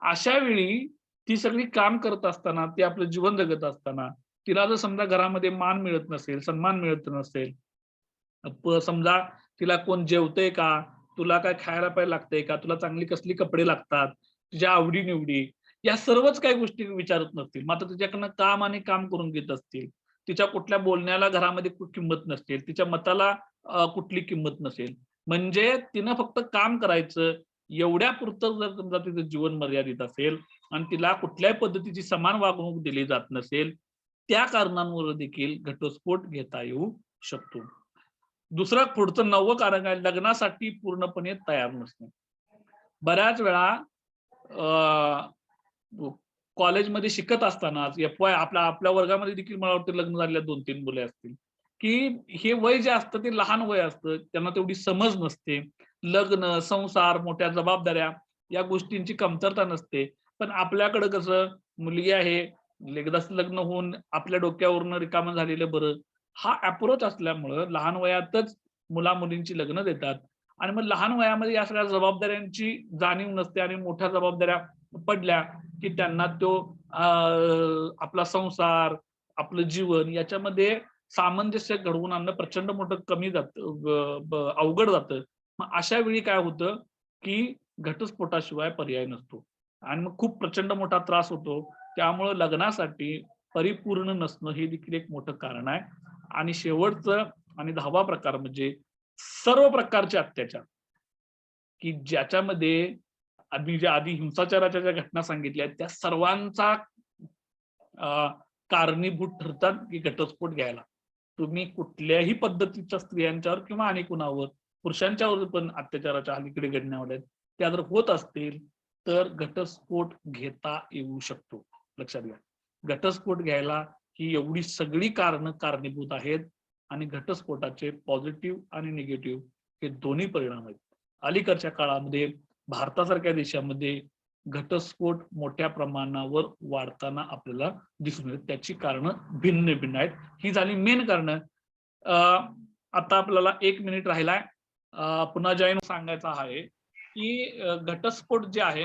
[SPEAKER 1] अशा वेळी ती सगळी काम करत असताना, ती आपलं जीवन जगत असताना, तिला जर समजा घरामध्ये मान मिळत नसेल, सन्मान मिळत नसेल, समजा तिला कोण जेवतंय का, तुला काय खायला प्यायला लागतंय का, तुला चांगली कसली कपडे लागतात, तुझ्या आवडी-निवडी, या सर्वच काही गोष्टी विचारत नसतील. मात्र तिच्याकडनं काम आणि काम करून घेत असतील. तिच्या कुठल्या बोलण्याला घरामध्ये किंमत नसतील, तिच्या मताला कुठली किंमत नसेल. म्हणजे तिनं फक्त काम करायचं, एवढ्यापुरतं जर समजा तिचं जीवन मर्यादित असेल आणि तिला कुठल्याही पद्धतीची समान वागणूक दिली जात नसेल, त्या कारणांवर देखील घटस्फोट घेता येऊ शकतो. दुसरं पुढचं 9वं कारण आहे लग्नासाठी पूर्णपणे तयार नसणे. बऱ्याच वेळा कॉलेजमध्ये शिकत असतानाच FY आपल्या वर्गामध्ये देखील मला वाटतं लग्न झालेल्या 2-3 मुले असतील, की हे वय जे असतं ते लहान वय असतं. त्यांना तेवढी समज नसते. लग्न, संसार, मोठ्या जबाबदाऱ्या या गोष्टींची कमतरता नसते. पण आपल्याकडे कसं मुलगी आहे, एकदाच लग्न होऊन आपल्या डोक्यावरून रिकामं झालेलं बरं. हा अप्रोच असल्यामुळं लहान वयातच मुला-मुलींची लग्न देतात आणि मग लहान वयामध्ये या सगळ्या जबाबदाऱ्यांची जाणीव नसते आणि मोठ्या जबाबदाऱ्या पडल्या की त्यांना तो आपला संसार, आपलं जीवन याच्यामध्ये सामंजस्य घडवून आणणं प्रचंड मोठं कमी जातं, अवघड जातं. मग अशा वेळी काय होतं की घटस्फोटाशिवाय पर्याय नसतो आणि मग खूप प्रचंड मोठा त्रास होतो. त्यामुळं लग्नासाठी परिपूर्ण नसणं हे देखील एक मोठं कारण आहे. आणि शेवटचं आणि 10वा प्रकार म्हणजे सर्व प्रकारचे अत्याचार, की ज्याच्यामध्ये आम्ही ज्या आधी हिंसाचाराच्या ज्या घटना सांगितल्या त्या सर्वांचा कारणीभूत ठरतात की घटस्फोट घ्यायला. तुम्ही कुठल्याही पद्धतीच्या स्त्रियांच्यावर किंवा आणि कुणावर, पुरुषांच्यावर पण अत्याचाराच्या अलीकडे घडण्या आहेत, त्या जर होत असतील तर घटस्फोट घेता येऊ शकतो. लक्षात घ्या. घटस्फोट घ्यायला ही एवढी सगळी कारणं कारणीभूत आहेत आणि घटस्फोटाचे पॉझिटिव्ह आणि निगेटिव्ह हे दोन्ही परिणाम आहेत. अलीकडच्या काळामध्ये भारतासारख्या देशामध्ये घटस्फोट मोठ्या प्रमाणावर वाढताना आपल्याला दिसून येते. त्याची कारणं भिन्न भिन्न आहेत. ही झाली मेन कारणं. आता आपल्याला 1 मिनिट राहिलाय. पुन्हा जॉईन सांगायचं आहे की घटस्फोट जे आहे,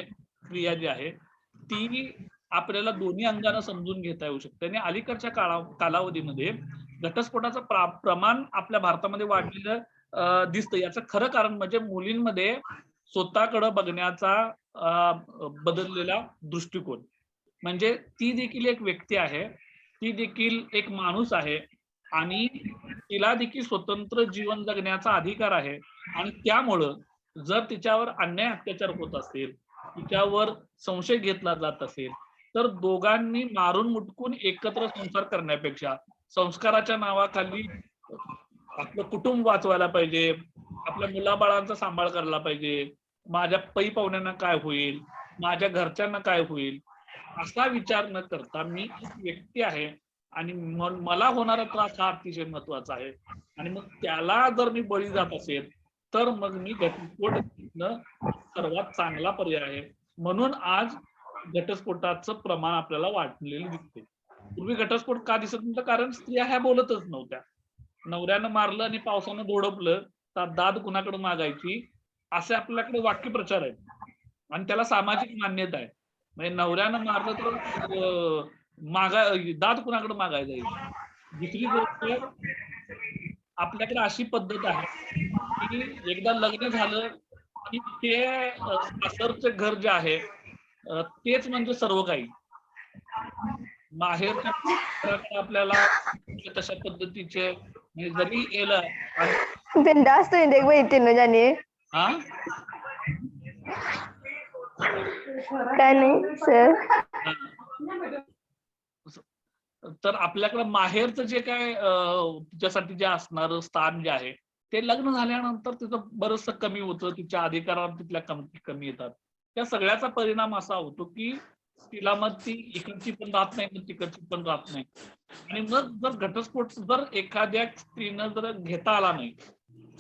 [SPEAKER 1] क्रिया जी आहे ती आपल्याला दोन्ही अंगाने समजून घेता येऊ शकते आणि अलीकडच्या कालावधीमध्ये घटस्फोटाचं प्रमाण आपल्या भारतामध्ये वाढलेलं दिसतं. याचं खरं कारण म्हणजे मुलींमध्ये स्वतःकडे बघण्याचा बदललेला दृष्टिकोन. म्हणजे ती देखील एक व्यक्ती आहे, ती देखील एक माणूस आहे आणि तिला देखील स्वतंत्र जीवन जगण्याचा अधिकार आहे आणि त्यामुळं जर तिच्यावर अन्याय अत्याचार होत असेल, तिच्यावर संशय घेतला जात असेल, तर दोघांनी मारून मुटकून एकत्र संसार करण्यापेक्षा संस्काराच्या नावाखाली आपलं कुटुंब वाचवायला पाहिजे, आपल्या मुलाबाळांचा सांभाळ करायला पाहिजे, माझ्या पै पाहुण्यांना काय होईल, माझ्या घरच्यांना काय होईल असा विचार न करता मी एक व्यक्ती आहे आणि मला होणारा त्रास हा अतिशय महत्वाचा आहे आणि मग त्याला जर मी बळी जात असेल तर मग मी घटस्फोट सर्वात चांगला पर्याय आहे. म्हणून आज घटस्फोटाचं प्रमाण आपल्याला वाढलेलं दिसते. पूर्वी घटस्फोट का दिसत नव्हतं कारण स्त्रिया ह्या बोलतच नव्हत्या. नवऱ्यानं मारलं आणि पावसानं धोडपलं तर दाद कुणाकडे मागायची असे आपल्याकडे वाक्यप्रचार आहेत आणि त्याला सामाजिक मान्यता आहे. म्हणजे नवऱ्यानं मारलं तर दाद कुणाकडे मागायला जाईल. दुसरी गोष्ट आपल्याकडे अशी पद्धत आहे की एकदा लग्न झालं की ते सासरचं घर जे आहे तेच म्हणजे सर्व काही. माहेरच्या आपल्याला तशा पद्धतीचे म्हणजे जरी गेलं
[SPEAKER 2] बिंदास तो देख भाई तीनों जाने
[SPEAKER 1] हा
[SPEAKER 2] काय नाही सर.
[SPEAKER 1] तर आपल्याकडे माहेरचं जे काय तिच्यासाठी जे असणारं स्थान जे आहे ते लग्न झाल्यानंतर तिचं बरचसं कमी होतं. तिच्या अधिकारावर तिथल्या कमी येतात. त्या सगळ्याचा परिणाम असा होतो की तिला मग ती इकडची पण राहत नाही मग तिकडची पण राहत नाही आणि मग जर घटस्फोट जर एखाद्या स्त्रीनं जर घेता आला नाही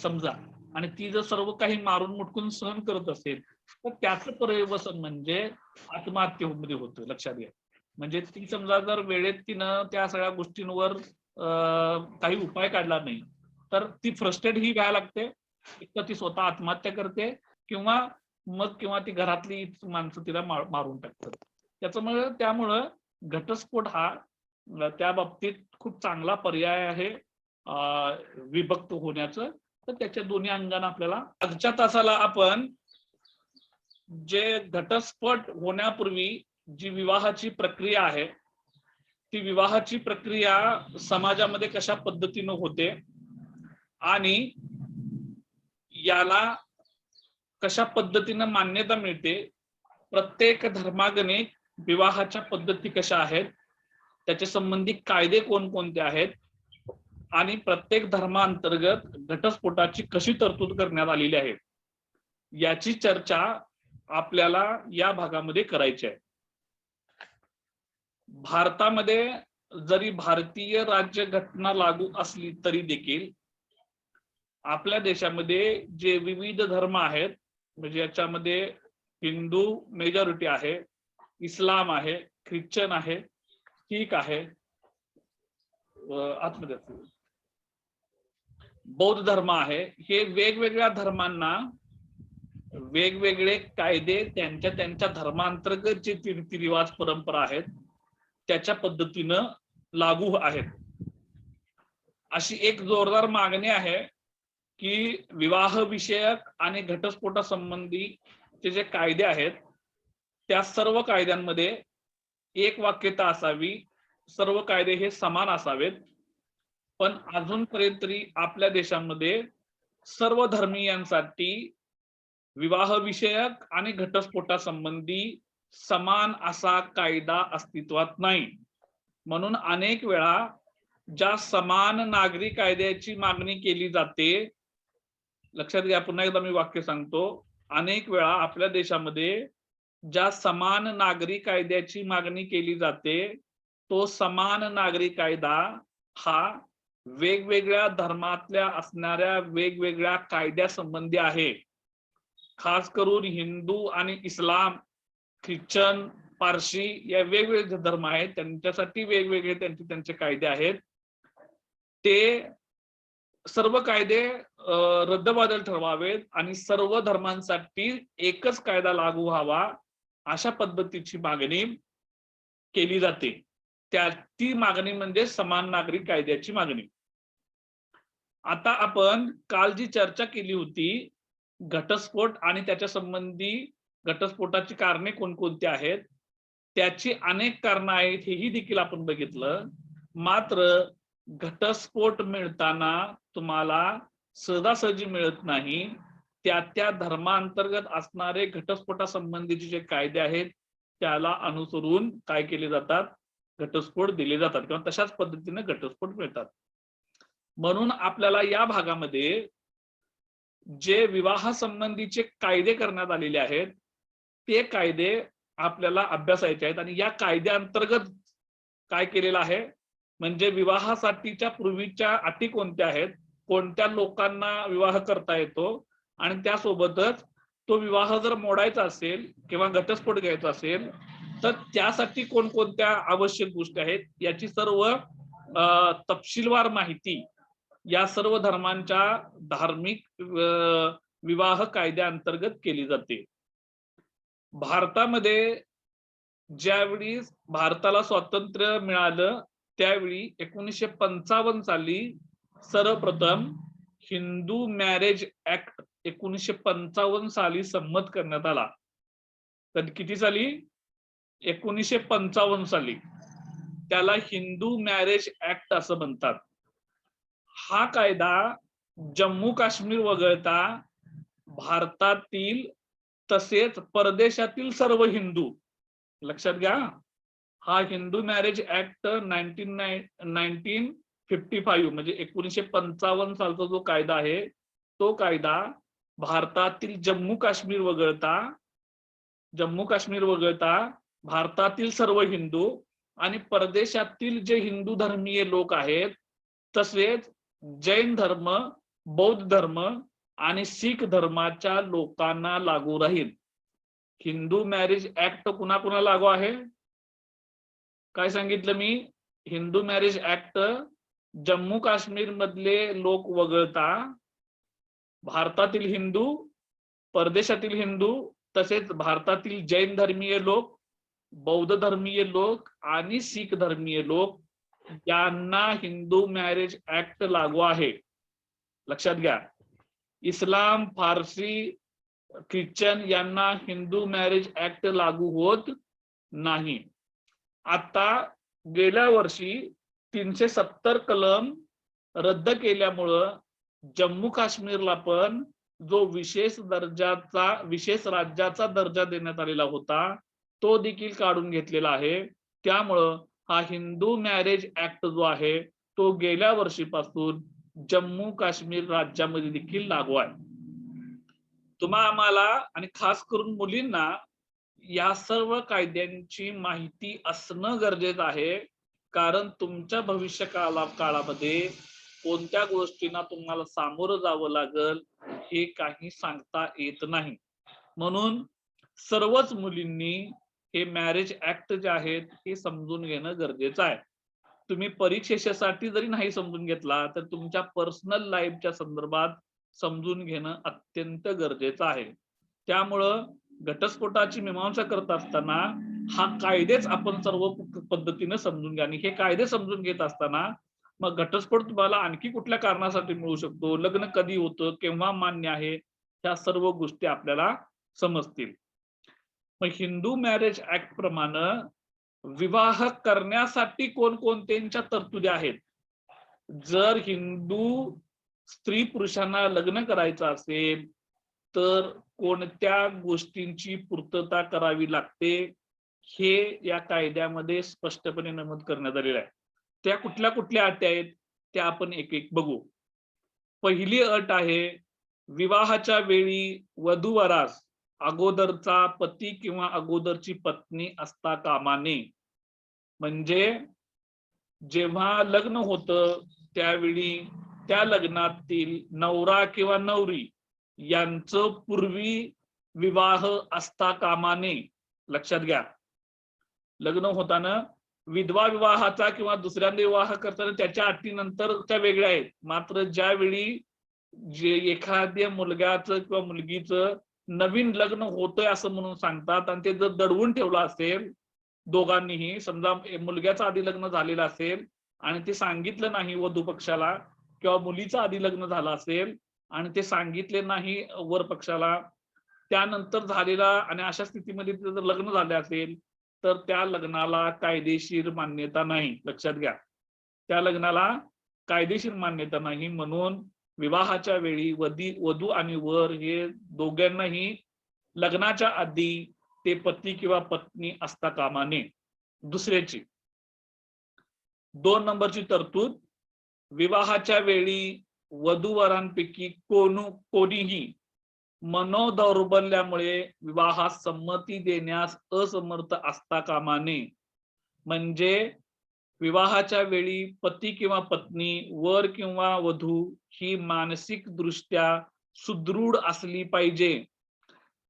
[SPEAKER 1] समजा आणि ती जर सर्व काही मारून मुटकून सहन करत असेल तर त्याचं पर्यवसन म्हणजे आत्महत्येमध्ये होतं. लक्षात घ्या. म्हणजे ती समजा जर वेळेत तिनं त्या सगळ्या गोष्टींवर काही उपाय काढला नाही तर ती फ्रस्ट्रेट ही व्हायला लागते. एक तर ती स्वतः आत्महत्या करते किंवा ती घरातली माणसं तिला मारून टाकतात. त्यामुळं घटस्फोट हा त्या बाबतीत खूप चांगला पर्याय आहे विभक्त होण्याचं. तर त्याच्या दोन्ही अंगाने आपल्याला आजच्या तासाला आपण जे घटस्फोट होण्यापूर्वी जी विवाहाची प्रक्रिया आहे ती विवाहाची प्रक्रिया समाजामध्ये कशा पद्धतीनं होते आणि याला कशा पद्धतीनं मान्यता मिळते. प्रत्येक धर्मागणे विवाहाच्या पद्धती कशा आहेत त्याच्या संबंधी कायदे कोणकोणते आहेत आणि प्रत्येक धर्मांतर्गत घटस्फोटाची कशी तरतूद करण्यात आलेली आहे याची चर्चा आपल्याला या भागामध्ये करायची आहे. भारतामध्ये जरी भारतीय राज्य घटना लागू असली तरी देखील आपल्या देशामध्ये जे विविध धर्म आहेत म्हणजे याच्यामध्ये हिंदू मेजॉरिटी आहे, इस्लाम आहे, ख्रिश्चन आहे, शीख आहे, आतमध्ये बौद्ध धर्म आहे. हे वेगवेगळ्या धर्मांना वेगवेगळे कायदे त्यांच्या धर्मांतर्गत जे रीतिरिवाज परंपरा आहेत त्याच्या पद्धतीनं लागू आहेत. अशी एक जोरदार मागणी आहे की विवाह विषयक आणि घटस्फोटासंबंधी जे कायदे आहेत त्या सर्व कायद्यांमध्ये एक वाक्यता असावी. सर्व कायदे हे समान असावेत. पण अजूनपर्यंत तरी आपल्या देशामध्ये सर्व धर्मीयांसाठी विवाह विषयक आणि घटस्फोटासंबंधी समान असा कायदा अस्तित्वात नाही. म्हणून अनेक वेळा ज्या समान नागरी कायद्याची मागणी केली जाते, लक्षात घ्या पुन्हा एकदा मी वाक्य सांगतो, अनेक वेळा आपल्या देशामध्ये ज्या समान नागरी कायद्याची मागणी केली जाते तो समान नागरी कायदा हा वेगवेगळ्या धर्मातल्या असणाऱ्या वेगवेगळ्या कायद्यासंबंधी आहे. खास करून हिंदू आणि इस्लाम, ख्रिश्चन, पारशी या वेगवेगळे धर्म आहेत त्यांच्यासाठी वेगवेगळे त्यांचे कायदे आहेत. ते सर्व कायदे रद्दबातल ठरवावेत आणि सर्व धर्मांसाठी एकच कायदा लागू व्हावा अशा पद्धतीची मागणी केली जाते. ती मागणी म्हणजे समान नागरी कायद्याची मागणी. आता आपण काल जी चर्चा केली होती घटस्फोट आणि त्याच्या संबंधी घटस्फोटाची कारणे कोणकोणती आहेत त्याची अनेक कारणं आहेत हेही देखील आपण बघितलं. मात्र घटस्फोट मिळताना तुम्हाला सहजासहजी मिळत नाही. त्या धर्मांतर्गत असणारे घटस्फोटासंबंधीचे जे कायदे आहेत त्याला अनुसरून काय केले जातात, घटस्फोट दिले जातात किंवा तशाच पद्धतीने घटस्फोट मिळतात. म्हणून आपल्याला या भागामध्ये जे विवाह संबंधीचे कायदे करण्यात आलेले आहेत ते कायदे आपल्याला अभ्यासायचे आहेत. आणि या कायद्याअंतर्गत काय केलेलं आहे म्हणजे विवाहासाठीच्या पूर्वीच्या अटी कोणत्या आहेत, कोणत्या लोकांना विवाह करता येतो, आणि त्यासोबतच तो विवाह जर मोडायचा असेल किंवा घटस्फोट घ्यायचा असेल तर त्यासाठी कोणकोणत्या आवश्यक गोष्टी आहेत याची सर्व तपशीलवार माहिती या सर्व धर्मांच्या धार्मिक विवाह कायद्याअंतर्गत केली जाते. भारतामध्ये ज्यावेळी भारताला स्वातंत्र्य मिळालं त्यावेळी 1955 साली सर्वप्रथम हिंदू मॅरेज ऍक्ट 1955 साली संमत करण्यात आला. तर किती साली? 1955 साली. त्याला हिंदू मॅरेज ऍक्ट असं म्हणतात. हा कायदा जम्मू काश्मीर वगळता भारतातील तसेच परदेशातील सर्व हिंदू, लक्षात घ्या, हा हिंदू मॅरेज ऍक्ट 1955 म्हणजे 1955 सालचा जो कायदा आहे तो कायदा भारतातील जम्मू काश्मीर वगळता भारतातील सर्व हिंदू आणि परदेशातील जे हिंदू धर्मीय लोक आहेत तसेच जैन धर्म, बौद्ध धर्म आणि शीख धर्माच्या लोकांना लागू राहील. हिंदू मॅरेज ऍक्ट कुणाकुणा लागू आहे? काय सांगितलं मी? हिंदू मॅरेज ऍक्ट जम्मू काश्मीर मधले लोक वगळता भारतातील हिंदू, परदेशातील हिंदू तसेच भारतातील जैन धर्मीय लोक, बौद्ध धर्मीय लोक आणि शीख धर्मीय लोक यांना हिंदू मॅरेज ऍक्ट लागू आहे. लक्षात घ्या. इस्लाम, फारसी, ख्रिश्चन यांना हिंदू मॅरेज ऍक्ट लागू होत नाही. आता गेल्या वर्षी 370 कलम रद्द केल्यामुळं जम्मू काश्मीरला पण जो विशेष राज्याचा दर्जा देण्यात आलेला होता तो देखील काढून घेतलेला आहे. त्यामुळं हा हिंदू मॅरेज ऍक्ट जो आहे तो गेल्या वर्षीपासून जम्मू काश्मीर राज्यामध्ये देखील लागू आहे. आम्हाला आणि खास करून मुलींना या सर्व कायद्यांची माहिती असणं गरजेचं आहे, कारण तुमच्या भविष्य काळामध्ये कोणत्या गोष्टींना तुम्हाला सामोरं जावं लागेल हे काही सांगता येत नाही. म्हणून सर्वच मुलींनी हे मॅरेज ऍक्ट जे आहेत हे समजून घेणं गरजेचं आहे. तुम्ही परीक्षेसाठी जरी नाही समजून घेतला तर तुमच्या पर्सनल लाईफच्या संदर्भात समजून घेणं अत्यंत गरजेचं आहे. त्यामुळं घटस्फोटाची मीमांसा करत असताना हा कायदेच आपण सर्व पद्धतीने समजून घ्या. आणि हे कायदे समजून घेत असताना मग घटस्फोट तुम्हाला आणखी कुठल्या कारणासाठी मिळू शकतो, लग्न कधी होतं, केव्हा मान्य आहे, ह्या सर्व गोष्टी आपल्याला समजतील. मग हिंदू मॅरेज ऍक्ट प्रमाणे विवाह करण्यासाठी कोणकोणत्यांच्या तरतुदी आहेत. जर हिंदू स्त्री पुरुषांना लग्न करायचं असेल तर कोणत्या गोष्टींची पूर्तता करावी लागते हे या कायद्यामध्ये स्पष्टपणे नमूद करण्यात आलेलं आहे. त्या कुठल्या कुठल्या अटी आहेत त्या आपण एक एक बघू. पहिली अट आहे विवाहाच्या वेळी वधूवरास अगोदरचा पती किंवा अगोदरची पत्नी असता कामा नये. म्हणजे जेव्हा लग्न होतं त्यावेळी त्या लग्नातील नवरा किंवा नवरी यांचं पूर्वी विवाह असता कामा नये. लक्षात घ्या. लग्न होताना विधवा विवाहाचा किंवा दुसऱ्यांदा विवाह करताना त्याच्या अटीनंतरच्या वेगळ्या आहेत. मात्र ज्यावेळी जे एखाद्या मुलग्याचं किंवा मुलगीचं नवीन लग्न होतंय असं म्हणून सांगतात आणि ते जर दडवून ठेवलं असेल दोघांनीही, समजा मुलग्याचं आधी लग्न झालेलं असेल आणि ते सांगितलं नाही वधू पक्षाला, किंवा मुलीचं आधी लग्न झालं असेल आणि ते सांगितले नाही वर पक्षाला, त्यानंतर झालेला आणि अशा स्थितीमध्ये जर लग्न झाले असेल तर त्या लग्नाला कायदेशीर मान्यता नाही. लक्षात घ्या. त्या लग्नाला कायदेशीर मान्यता नाही. म्हणून विवाहाच्या वेळी वधू आणि वर हे दोघांनाही लग्नाच्या आधी ते पती किंवा पत्नी असता कामा नये. दुसऱ्याची 2 नंबरची तरतूद, विवाहाच्या वेळी वधूवरांपैकी कोणीही मनोदौर्बल्यामुळे विवाहास संमती देण्यास असमर्थ असता कामा नये. म्हणजे विवाहाच्या वेळी पती किंवा पत्नी, वर किंवा वधू ही मानसिक दृष्ट्या सुदृढ असली पाहिजे.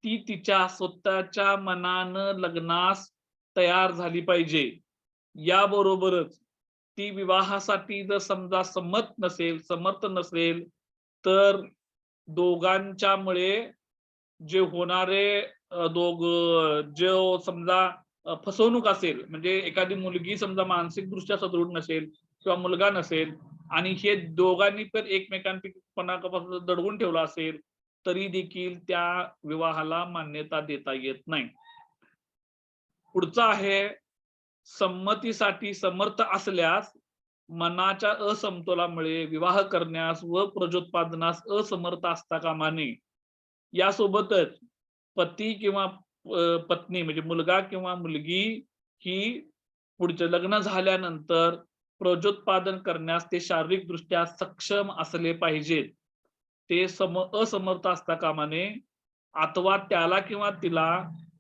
[SPEAKER 1] ती तिच्या स्वतःच्या मनानं लग्नास तयार झाली पाहिजे. याबरोबरच ती विवाहासाठी जर समजा समर्थ नसेल तर दोघांच्यामुळे जे होणारे जो समजा फसवणूक असेल, म्हणजे एखादी मुलगी समजा मानसिक दृष्ट्या सदृढ नसेल किंवा मुलगा नसेल आणि हे दोघांनी पण एकमेकांपैकी कोणापासून दडवून ठेवला असेल तरी देखील त्या विवाहाला मान्यता देता येत नाही. पुढचा आहे, संमतीसाठी समर्थ असल्यास मनाच्या असमतोलामुळे विवाह करण्यास व प्रजोत्पादनास असमर्थ असता कामा नये. यासोबतच पती किंवा पत्नी म्हणजे मुलगा किंवा मुलगी ही पुढचे लग्न झाल्यानंतर प्रजोत्पादन करण्यास ते शारीरिक दृष्ट्या सक्षम असले पाहिजेत. ते असमर्थ असता कामा नये, अथवा त्याला किंवा तिला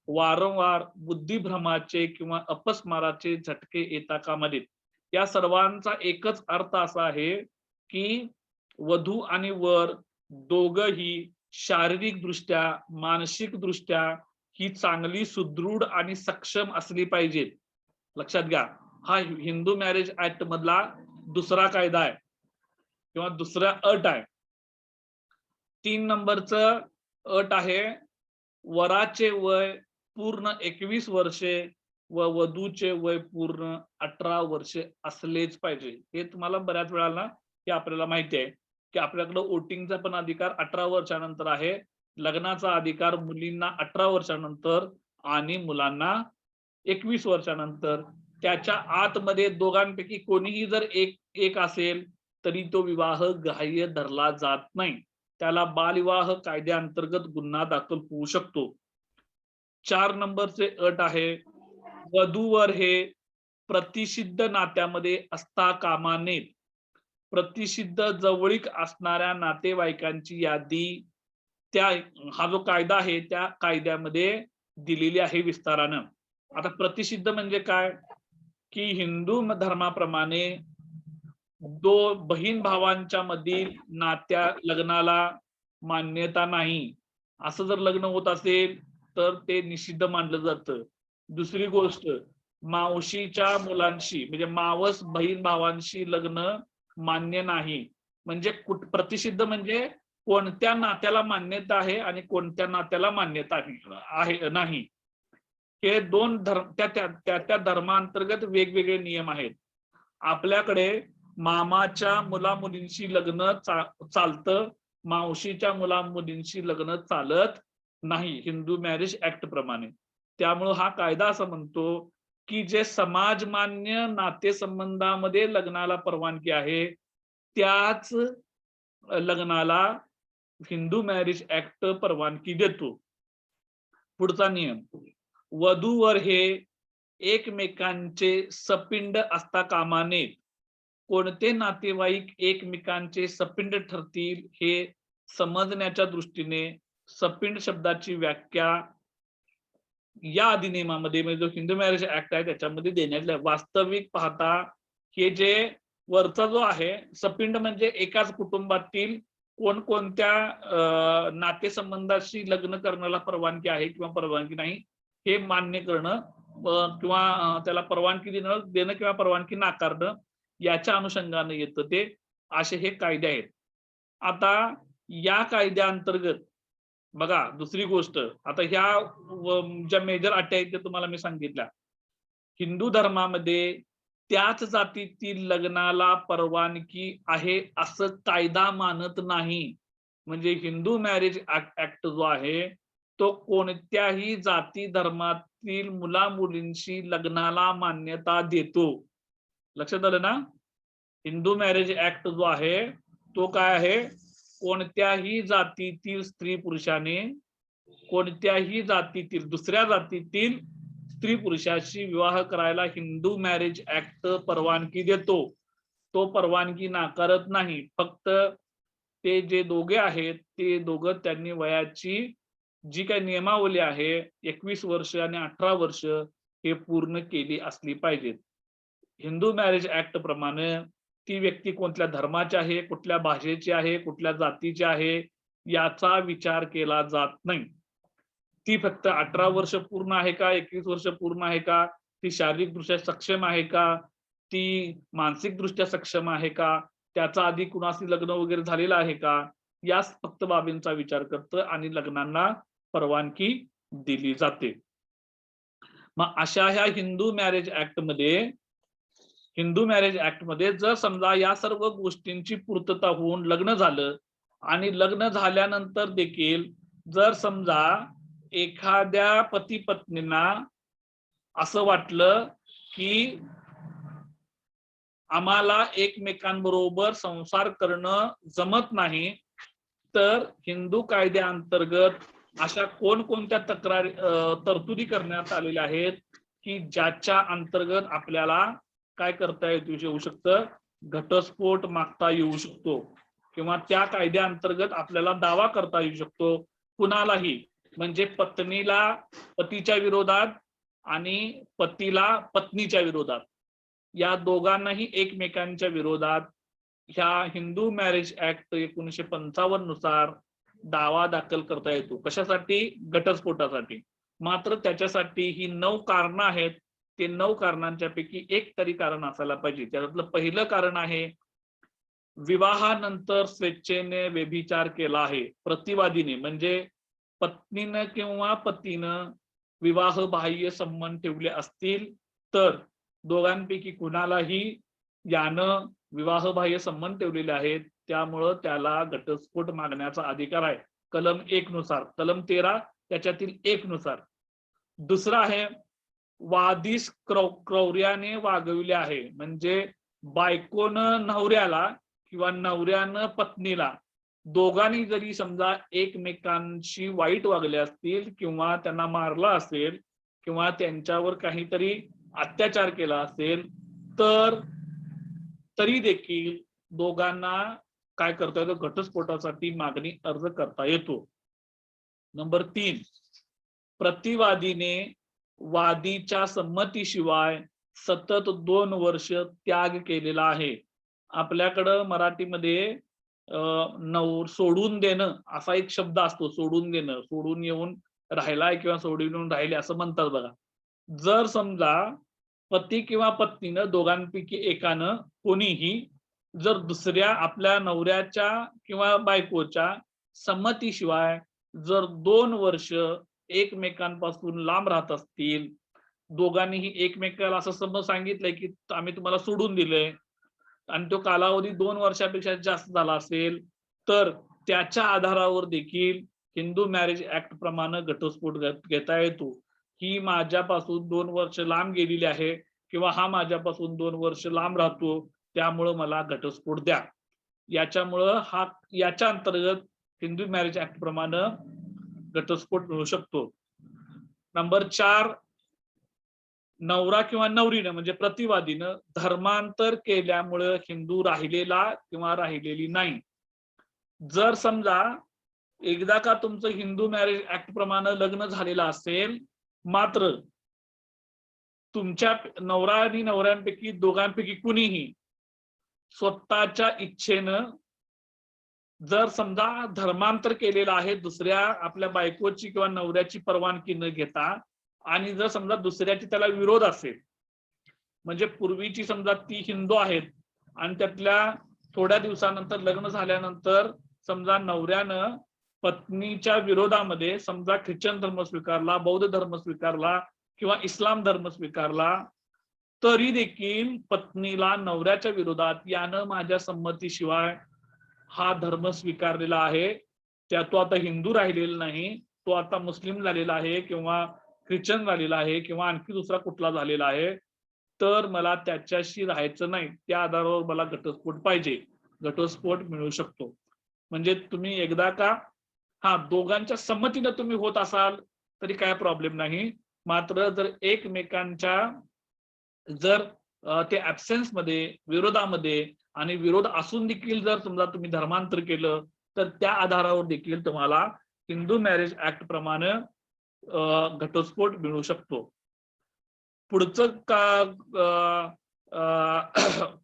[SPEAKER 1] वारंवार बुद्धिभ्रमाचे किंवा अपस्माराचे झटके येता कामा नयेत. या सर्वांचा एकच अर्थ असा आहे की वधू आणि वर दोघही शारीरिक दृष्ट्या, मानसिक दृष्ट्या ही चांगली सुदृढ आणि सक्षम असली पाहिजेत. लक्षात घ्या, हा हिंदू मॅरेज ऍक्ट मधला दुसरा कायदा आहे किंवा दुसरा अट आहे. 3 नंबरचं अट आहे, वराचे वय पूर्ण 21 वर्षे व वधूचे वय पूर्ण 18 वर्षे असलेच पाहिजे. हे तुम्हाला बऱ्याच वेळाला हे आपल्याला माहिती आहे की आपल्याकडे वोटिंगचा पण अधिकार 18 वर्षानंतर आहे, लग्नाचा अधिकार मुलींना 18 वर्षानंतर आणि मुलांना 21 वर्षानंतर. त्याच्या आतमध्ये दोघांपैकी कोणीही जर एक असेल तरी तो विवाह ग्राह्य धरला जात नाही. त्याला बालविवाह कायद्याअंतर्गत गुन्हा दाखल होऊ शकतो. 4 नंबरचे अट आहे, वधूवर हे प्रतिषिद्ध नात्यामध्ये असता कामा नयेत. प्रतिषिद्ध जवळीक असणाऱ्या नातेवाईकांची यादी हा जो कायदा आहे त्या कायद्यामध्ये दिलेली आहे विस्तारानं. आता प्रतिषिद्ध म्हणजे काय की हिंदू धर्माप्रमाणे बहीण भावांच्या मधील लग्नाला मान्यता नाही, असं जर लग्न होत असेल तर ते निषिद्ध मानलं जातं. दुसरी गोष्ट, मावशीच्या मुलांशी म्हणजे मावस बहीण भावांशी लग्न मान्य नाही. म्हणजे प्रतिषिद्ध म्हणजे कोणत्या नात्याला मान्यता आहे आणि कोणत्या नात्याला मान्यता नाही. हे दोन धर्म त्या धर्मांतर्गत वेगवेगळे नियम आहेत. आपल्याकडे मामाच्या मुला मुलींशी लग्न चालतं, मावशीच्या मुला मुलींशी लग्न चालत नाही हिंदू मॅरेज ऍक्ट प्रमाणे. त्यामुळे हा कायदा असं म्हणतो की जे समाजमान्य नातेसंबंधामध्ये लग्नाला परवानगी आहे त्याच लग्नाला हिंदू मॅरेज ऍक्ट परवानगी देतो. पुढचा नियम, वधूवर हे एकमेकांचे सपिंड असता कामा नयेत. कोणते नातेवाईक एकमेकांचे सपिंड ठरतील हे समजण्याच्या दृष्टीने सपिंड शब्दाची व्याख्या या अधिनियमामध्ये म्हणजे जो हिंदू मॅरेज ऍक्ट आहे त्याच्यामध्ये देण्यात आली. वास्तविक पाहता हे जे वरचा जो आहे सपिंड म्हणजे एकाच कुटुंबातील कोणकोणत्या नातेसंबंधाशी लग्न करण्याला परवानगी आहे किंवा परवानगी नाही हे मान्य करणं किंवा त्याला परवानगी देणं किंवा परवानगी नाकारणं याच्या अनुषंगाने येतं ते असे हे कायदे आहेत. आता या कायद्याअंतर्गत बघा दुसरी गोष्ट, आता ह्या ज्या मेजर अटी आहेत ते तुम्हाला मी सांगितल्या. हिंदू धर्मामध्ये त्याच जातीतील लग्नाला परवानगी आहे असं कायदा मानत नाही. म्हणजे हिंदू मॅरेज ऍक्ट जो आहे तो कोणत्याही जाती धर्मातील मुला मुलींशी लग्नाला मान्यता देतो. लक्षात आलं ना? हिंदू मॅरेज ऍक्ट जो आहे तो काय आहे, कोणत्याही जातीतील स्त्री पुरुषाने कोणत्याही जातीतील दुसऱ्या जातीतील स्त्री पुरुषाशी विवाह करायला हिंदू मॅरेज ऍक्ट परवानगी देतो. तो परवानगी नाकारत नाही. फक्त ते जे दोघे आहेत ते दोघं त्यांनी वयाची जी काही नियमावली आहे 21 वर्ष आणि 18 वर्ष हे पूर्ण केली असली पाहिजेत. हिंदू मॅरेज ऍक्ट प्रमाणे ती व्यक्ती कोणत्या धर्माची आहे, कुठल्या भाषेची आहे, कुठल्या जातीची आहे याचा विचार केला जात नाही. ती फक्त 18 वर्ष पूर्ण आहे का, 21 वर्ष पूर्ण आहे का, ती शारीरिकदृष्ट्या सक्षम आहे का, ती मानसिकदृष्ट्या सक्षम आहे का, त्याचा आधी कुणाशी लग्न वगैरे झालेलं आहे का, या फक्त बाबींचा विचार करतं आणि लग्नांना परवानगी दिली जाते. मग अशा ह्या हिंदू मॅरेज ऍक्ट मध्ये जर समजा या सर्व गोष्टींची पूर्तता होऊन लग्न झालं आणि लग्न झाल्यानंतर देखील जर समजा एखाद्या पती पत्नींना असं वाटलं की आम्हाला एकमेकांबरोबर संसार करणं जमत नाही, तर हिंदू कायद्याअंतर्गत अशा कोणकोणत्या तरतुदी करण्यात आलेल्या आहेत की ज्याच्या अंतर्गत आपल्याला काय करता येऊ शकतं, घटस्फोट मागता येऊ शकतो किंवा त्या कायद्याअंतर्गत आपल्याला दावा करता येऊ शकतो कुणालाही, म्हणजे पत्नीला पतीच्या विरोधात आणि पतीला पत्नीच्या विरोधात, या दोघांनाही एकमेकांच्या विरोधात ह्या हिंदू मॅरेज ऍक्ट 1955 नुसार दावा दाखल करता येतो. कशासाठी? घटस्फोटासाठी. मात्र त्याच्यासाठी ही 9 कारणं आहेत. ते 9 कारणांच्या पैकी एक तरी कारण असायला पाहिजे. त्यातलं पहिलं कारण आहे विवाहानंतर स्वेच्छेने व्यभिचार केला आहे प्रतिवादीने, म्हणजे पत्नीनं किंवा पतीनं विवाह बाह्य संबंध ठेवले असतील तर दोघांपैकी कुणालाही यानं विवाह बाह्य संबंध ठेवलेले आहेत, त्यामुळं त्याला घटस्फोट मागण्याचा अधिकार आहे कलम 1 नुसार, कलम 13 त्याच्यातील 1 नुसार. दुसरा आहे वादिस क्रौर्याने वागविले आहे, म्हणजे बायकोनं नवऱ्याला किंवा नवऱ्यानं पत्नीला दोघांनी जरी समजा एकमेकांशी वाईट वागले असतील किंवा त्यांना मारला असेल किंवा त्यांच्यावर काहीतरी अत्याचार केला असेल तर तरी देखील दोघांना काय करता येतो, घटस्फोटासाठी मागणी अर्ज करता येतो. नंबर 3, प्रतिवादीने वादीच्या संमतीशिवाय सतत 2 वर्ष त्याग केलेला आहे. आपल्याकडं मराठीमध्ये सोडून देणं असा एक शब्द असतो, सोडून देणं, सोडून येऊन राहिलाय किंवा सोडून येऊन राहिले असं म्हणतात बघा. जर समजा पती किंवा पत्नीनं दोघांपैकी एकानं कोणीही जर दुसऱ्या आपल्या नवऱ्याच्या किंवा बायकोच्या संमतीशिवाय जर 2 वर्ष एकमेकांपासून लांब राहत असतील, दोघांनीही एकमेकाला असं समज सांगितलंय की आम्ही तुम्हाला सोडून दिलंय आणि तो कालावधी 2 वर्षापेक्षा जास्त झाला असेल तर त्याच्या आधारावर देखील हिंदू मॅरेज ऍक्ट प्रमाणे घटस्फोट घेता येतो. ही माझ्यापासून 2 वर्ष लांब गेलेली आहे किंवा हा माझ्यापासून 2 वर्ष लांब राहतो, त्यामुळं मला घटस्फोट द्या. याच्या अंतर्गत हिंदू मॅरेज ऍक्ट प्रमाणे घटस्फोट मिळू शकतो. नंबर 4, नवरा किंवा नवरीनं म्हणजे प्रतिवादीनं धर्मांतर केल्यामुळे हिंदू राहिलेला किंवा राहिलेली नाही. जर समजा एकदा का तुमचं हिंदू मॅरेज ऍक्ट प्रमाणे लग्न झालेलं असेल, मात्र तुमच्या नवरा आणि नवऱ्यांपैकी दोघांपैकी कुणीही स्वतःच्या इच्छेनं जर समजा धर्मांतर केलेलं आहे दुसऱ्या आपल्या बायकोची किंवा नवऱ्याची परवानगी न घेता, आणि जर समजा दुसऱ्याची त्याला विरोध असेल, म्हणजे पूर्वीची समजा ती हिंदू आहेत आणि त्यातल्या थोड्या दिवसानंतर लग्न झाल्यानंतर समजा नवऱ्यानं पत्नीच्या विरोधामध्ये समजा ख्रिश्चन धर्म स्वीकारला, बौद्ध धर्म स्वीकारला किंवा इस्लाम धर्म स्वीकारला, तरी देखील पत्नीला नवऱ्याच्या विरोधात यानं माझ्या संमतीशिवाय हा धर्म स्वीकारलेला आहे, तो आता हिंदू राहिलेला नाही, तो आता मुस्लिम झालेला आहे किंवा ख्रिश्चन झालेला आहे किंवा आणखी दुसरा कुठला झालेला आहे, तर मला त्याच्याशी राहायचं नाही, त्या आधारावर मला घटस्फोट पाहिजे. घटस्फोट मिळू शकतो. म्हणजे तुम्ही एकदा का दोघांच्या संमतीनं तुम्ही होत असाल तरी काय प्रॉब्लेम नाही, मात्र जर एकमेकांच्या जर ते ऍब्सेन्स मध्ये, विरोधामध्ये आणि विरोध असून देखील जर समजा तुम्ही धर्मांतर केलं तर त्या आधारावर देखील तुम्हाला हिंदू मॅरेज ऍक्ट प्रमाणे घटस्फोट मिळू शकतो. पुढचं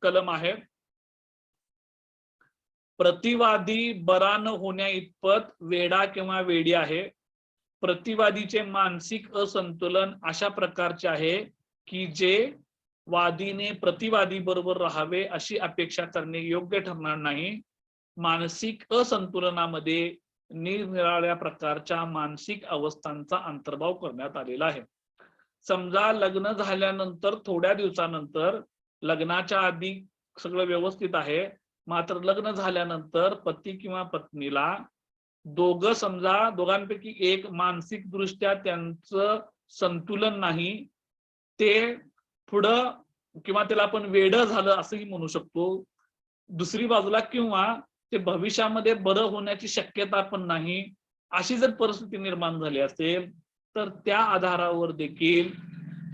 [SPEAKER 1] कलम आहे प्रतिवादी बरा न होण्या इतपत वेडा किंवा वेडी आहे. प्रतिवादीचे मानसिक असंतुलन अशा प्रकारचे आहे की जे वादीने प्रतिवादी बरोबर राहावे अशी अपेक्षा करणे योग्य ठरणार नाही. मानसिक असंतुलनामध्ये निरनिराळ्या प्रकारच्या मानसिक अवस्थांचा अंतर्भाव करण्यात आलेला आहे. समजा लग्न झाल्यानंतर थोड्या दिवसानंतर लग्नाच्या आधी सगळं व्यवस्थित आहे, मात्र लग्न झाल्यानंतर पती किंवा पत्नीला समजा दोघांपैकी एक मानसिक दृष्ट्या त्यांचं संतुलन नाही, ते पुढं किंवा त्याला आपण वेडं झालं असंही म्हणू शकतो. दुसरी बाजूला किंवा ते भविष्यामध्ये बरं होण्याची शक्यता पण नाही, अशी जर परिस्थिती निर्माण झाली असेल तर त्या आधारावर देखील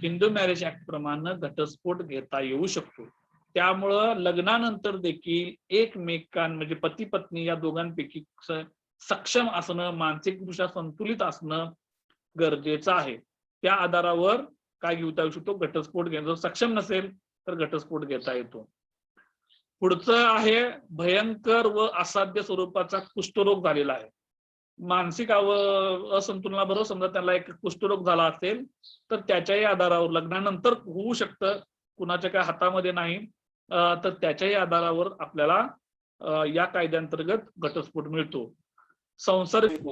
[SPEAKER 1] हिंदू मॅरेज ऍक्ट प्रमाणे घटस्फोट घेता येऊ शकतो. त्यामुळं लग्नानंतर देखील म्हणजे पती पत्नी या दोघांपैकी सक्षम असणं, मानसिकदृष्ट्या संतुलित असणं गरजेचं आहे. त्या आधारावर काय घेता येऊ शकतो, घटस्फोट घेतो. सक्षम नसेल तर घटस्फोट घेता येतो. पुढचं आहे भयंकर व असाध्य स्वरूपाचा कुष्ठरोग झालेला आहे. मानसिक असंतुलनाबरोबर समजा त्याला एक कुष्ठरोग झाला असेल तर त्याच्याही आधारावर लग्नानंतर होऊ शकतं, कुणाच्या काय हातामध्ये नाही, तर त्याच्याही आधारावर आपल्याला या कायद्यांतर्गत घटस्फोट मिळतो. संसर्ग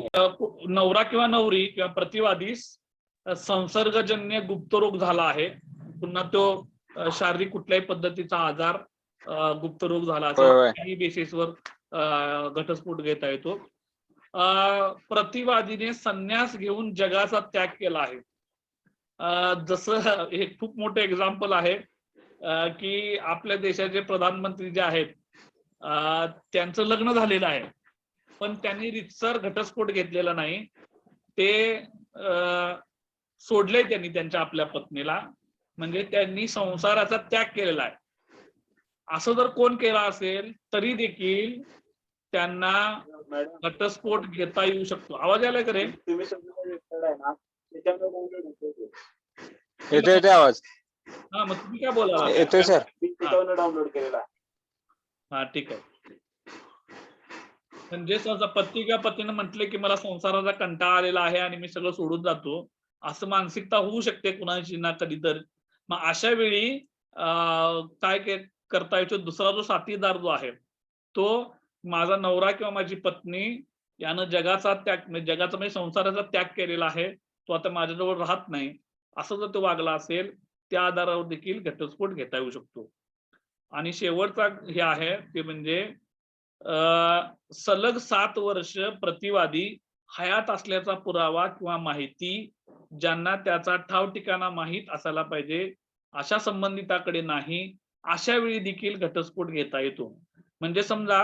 [SPEAKER 1] नवरा किंवा नवरी किंवा प्रतिवादीस संसर्गजन्य गुप्तरोग झाला आहे, पुन्हा तो शारीरिक कुठल्याही पद्धतीचा आजार गुप्तरोग झाला असेल, काही बेसिसवर घटस्फोट घेता येतो. प्रतिवादीने संन्यास घेऊन जगाचा त्याग केला आहे. जसं हे खूप मोठं एक्झाम्पल आहे की आपल्या देशाचे प्रधानमंत्री जे आहेत त्यांचं लग्न झालेलं आहे, पण त्यांनी रितसर घटस्फोट घेतलेला नाही. ते सोडले त्यांनी त्यांच्या आपल्या पत्नीला, म्हणजे त्यांनी संसाराचा त्याग केलेला आहे. असं जर कोण केला असेल तरी देखील त्यांना घटस्फोट घेता येऊ शकतो. आवाज आलाय का रे?
[SPEAKER 3] येतोय आवाज?
[SPEAKER 1] हा, मग तुम्ही काय बोला?
[SPEAKER 3] येतोय सर.
[SPEAKER 4] डाउनलोड केलेला.
[SPEAKER 1] हा, ठीक आहे. म्हणजे सहसा पती किंवा पतीने म्हटले की मला संसाराचा कंटाळा आलेला आहे आणि मी सगळं सोडून जातो, असं मानसिकता होऊ शकते कुणाची ना कधी तर. मग अशा वेळी काय करता येतो, दुसरा जो साथीदार जो आहे तो माझा नवरा किंवा माझी पत्नी यानं जगाचा म्हणजे संसाराचा त्याग केलेला आहे, तो आता माझ्याजवळ राहत नाही, असं जर तो वागला असेल त्या आधारावर देखील घटस्फोट घेता येऊ शकतो. आणि शेवटचा हे आहे ते म्हणजे सलग 7 वर्ष प्रतिवादी हयात असल्याचा पुरावा किंवा माहिती ज्यांना त्याचा ठाव ठिकाणा माहीत असायला पाहिजे अशा संबंधिताकडे नाही, अशा वेळी देखील घटस्फोट घेता येतो. म्हणजे समजा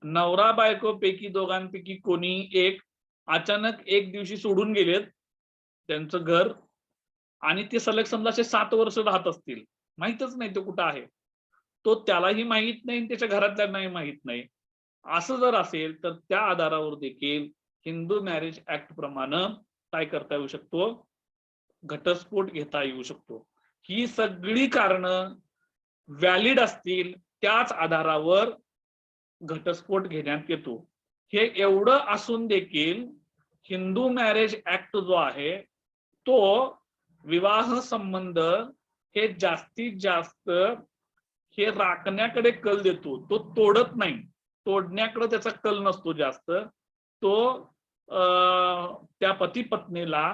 [SPEAKER 1] नवरा बायको पैकी दोघांपैकी कोणी एक अचानक एक दिवशी सोडून गेलेत त्यांचं घर आणि ते सलग समजा असे 7 वर्ष राहत असतील, माहीतच नाही तो कुठं आहे, तो त्यालाही माहित नाही त्याच्या घरातल्यांनाही माहित नाही, असं जर असेल तर त्या आधारावर देखील हिंदू मॅरेज ऍक्ट प्रमाणे काय करता येऊ शकतो, घटस्फोट घेता येऊ शकतो. ही सगळी कारणं व्हॅलिड असतील त्याच आधारावर घटस्फोट घेण्यात येतो. हे एवढं असून देखील हिंदू मॅरेज ऍक्ट जो आहे तो विवाह संबंध हे जास्तीत जास्त हे राखण्याकडे कल देतो, तो तोडत नाही, तोडण्याकडे त्याचा कल नसतो जास्त. तो त्या पती पत्नीला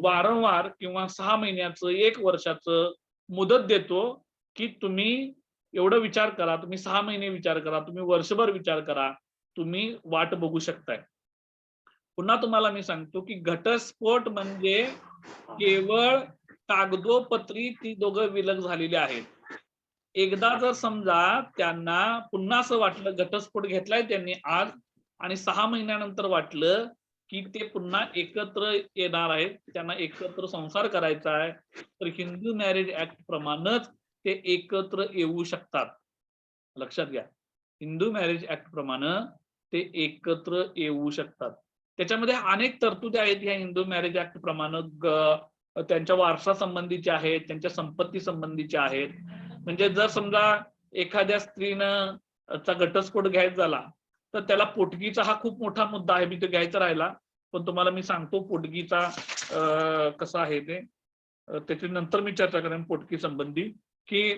[SPEAKER 1] वारंवार किंवा 6 महिन्याचं 1 वर्षाचं मुदत देतो की तुम्ही एवढं विचार करा, तुम्ही 6 महिने विचार करा, तुम्ही वर्षभर विचार करा, तुम्ही वाट बघू शकताय. पुन्हा तुम्हाला मी सांगतो की घटस्फोट म्हणजे केवळ कागदोपत्री ती दोघं विलग झालेली आहेत. एकदा जर समजा त्यांना पुन्हा असं वाटलं, घटस्फोट घेतलाय त्यांनी आज आणि 6 महिन्यानंतर वाटलं की ते पुन्हा एकत्र येणार आहेत, त्यांना एकत्र संसार करायचा आहे, तर हिंदू मॅरेज ऍक्ट प्रमाणेच ते एकत्र येऊ शकतात. लक्षात घ्या, हिंदू मॅरेज ऍक्ट प्रमाणे ते एकत्र येऊ शकतात. त्याच्यामध्ये अनेक तरतुदी आहेत ह्या हिंदू मॅरेज ऍक्ट प्रमाणे, त्यांच्या वारसा संबंधीचे आहेत, त्यांच्या संपत्ती संबंधीचे आहेत. म्हणजे जर समजा एखाद्या स्त्रीनं चा घटस्फोट घ्यायचा झाला तर त्याला पोटगीचा हा खूप मोठा मुद्दा आहे, मी तो घ्यायचा राहिला, पण तुम्हाला मी सांगतो पोटगीचा कसा आहे ते, त्याची नंतर मी चर्चा करेन पोटगी संबंधी. की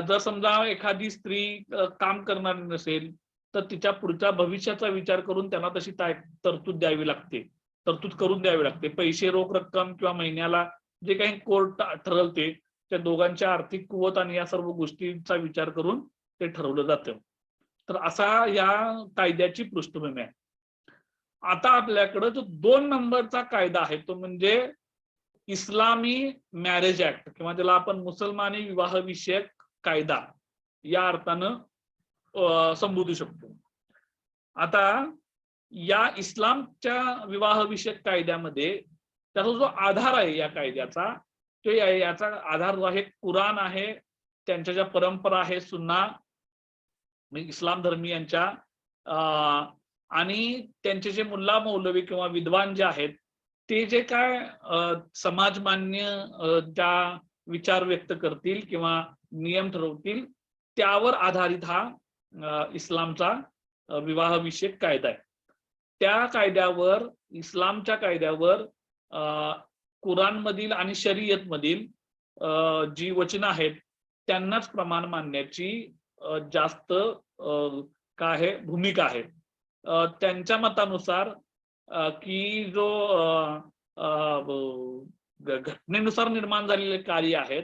[SPEAKER 1] जर समजा एखादी स्त्री काम करणारी नसेल तर तिच्या पुढच्या भविष्याचा विचार करून त्यांना तशी तरतूद द्यावी लागते, तरतूद करून द्यावी लागते. पैसे, रोख रक्कम किंवा महिन्याला जे काही कोर्ट ठरवते त्या दोघांच्या आर्थिक कुवत आणि या सर्व गोष्टींचा विचार करून ते ठरवलं जातं. तर असा या कायद्याची पृष्ठभूमी आहे. आता आपल्याकडे जो 2 नंबरचा कायदा आहे तो म्हणजे इस्लामी मॅरेज ऍक्ट किंवा त्याला आपण मुसलमानी विवाह विषयक कायदा या अर्थानं संबोधू शकतो. आता या इस्लामच्या विवाह विषयक कायद्यामध्ये त्याचा जो आधार आहे या कायद्याचा, तो याचा आधार जो आहे कुराण आहे, त्यांच्या ज्या परंपरा आहे सुन्ना इस्लाम धर्मीयांच्या, आणि त्यांचे जे मुल्ला मौलवी किंवा विद्वान जे आहेत ते जे काय समाजमान्य त्या विचार व्यक्त करतील किंवा नियम ठरवतील त्यावर आधारित हा इस्लामचा विवाह विषयक कायदा आहे. त्या कायद्यावर, इस्लामच्या कायद्यावर कुराण मधील आणि शरीयत मधील जी वचनं आहेत त्यांनाच प्रमाण मानण्याची जास्त काय आहे भूमिका आहे. त्यांच्या मतानुसार की जो घटनेनुसार निर्माण झालेले कार्य आहेत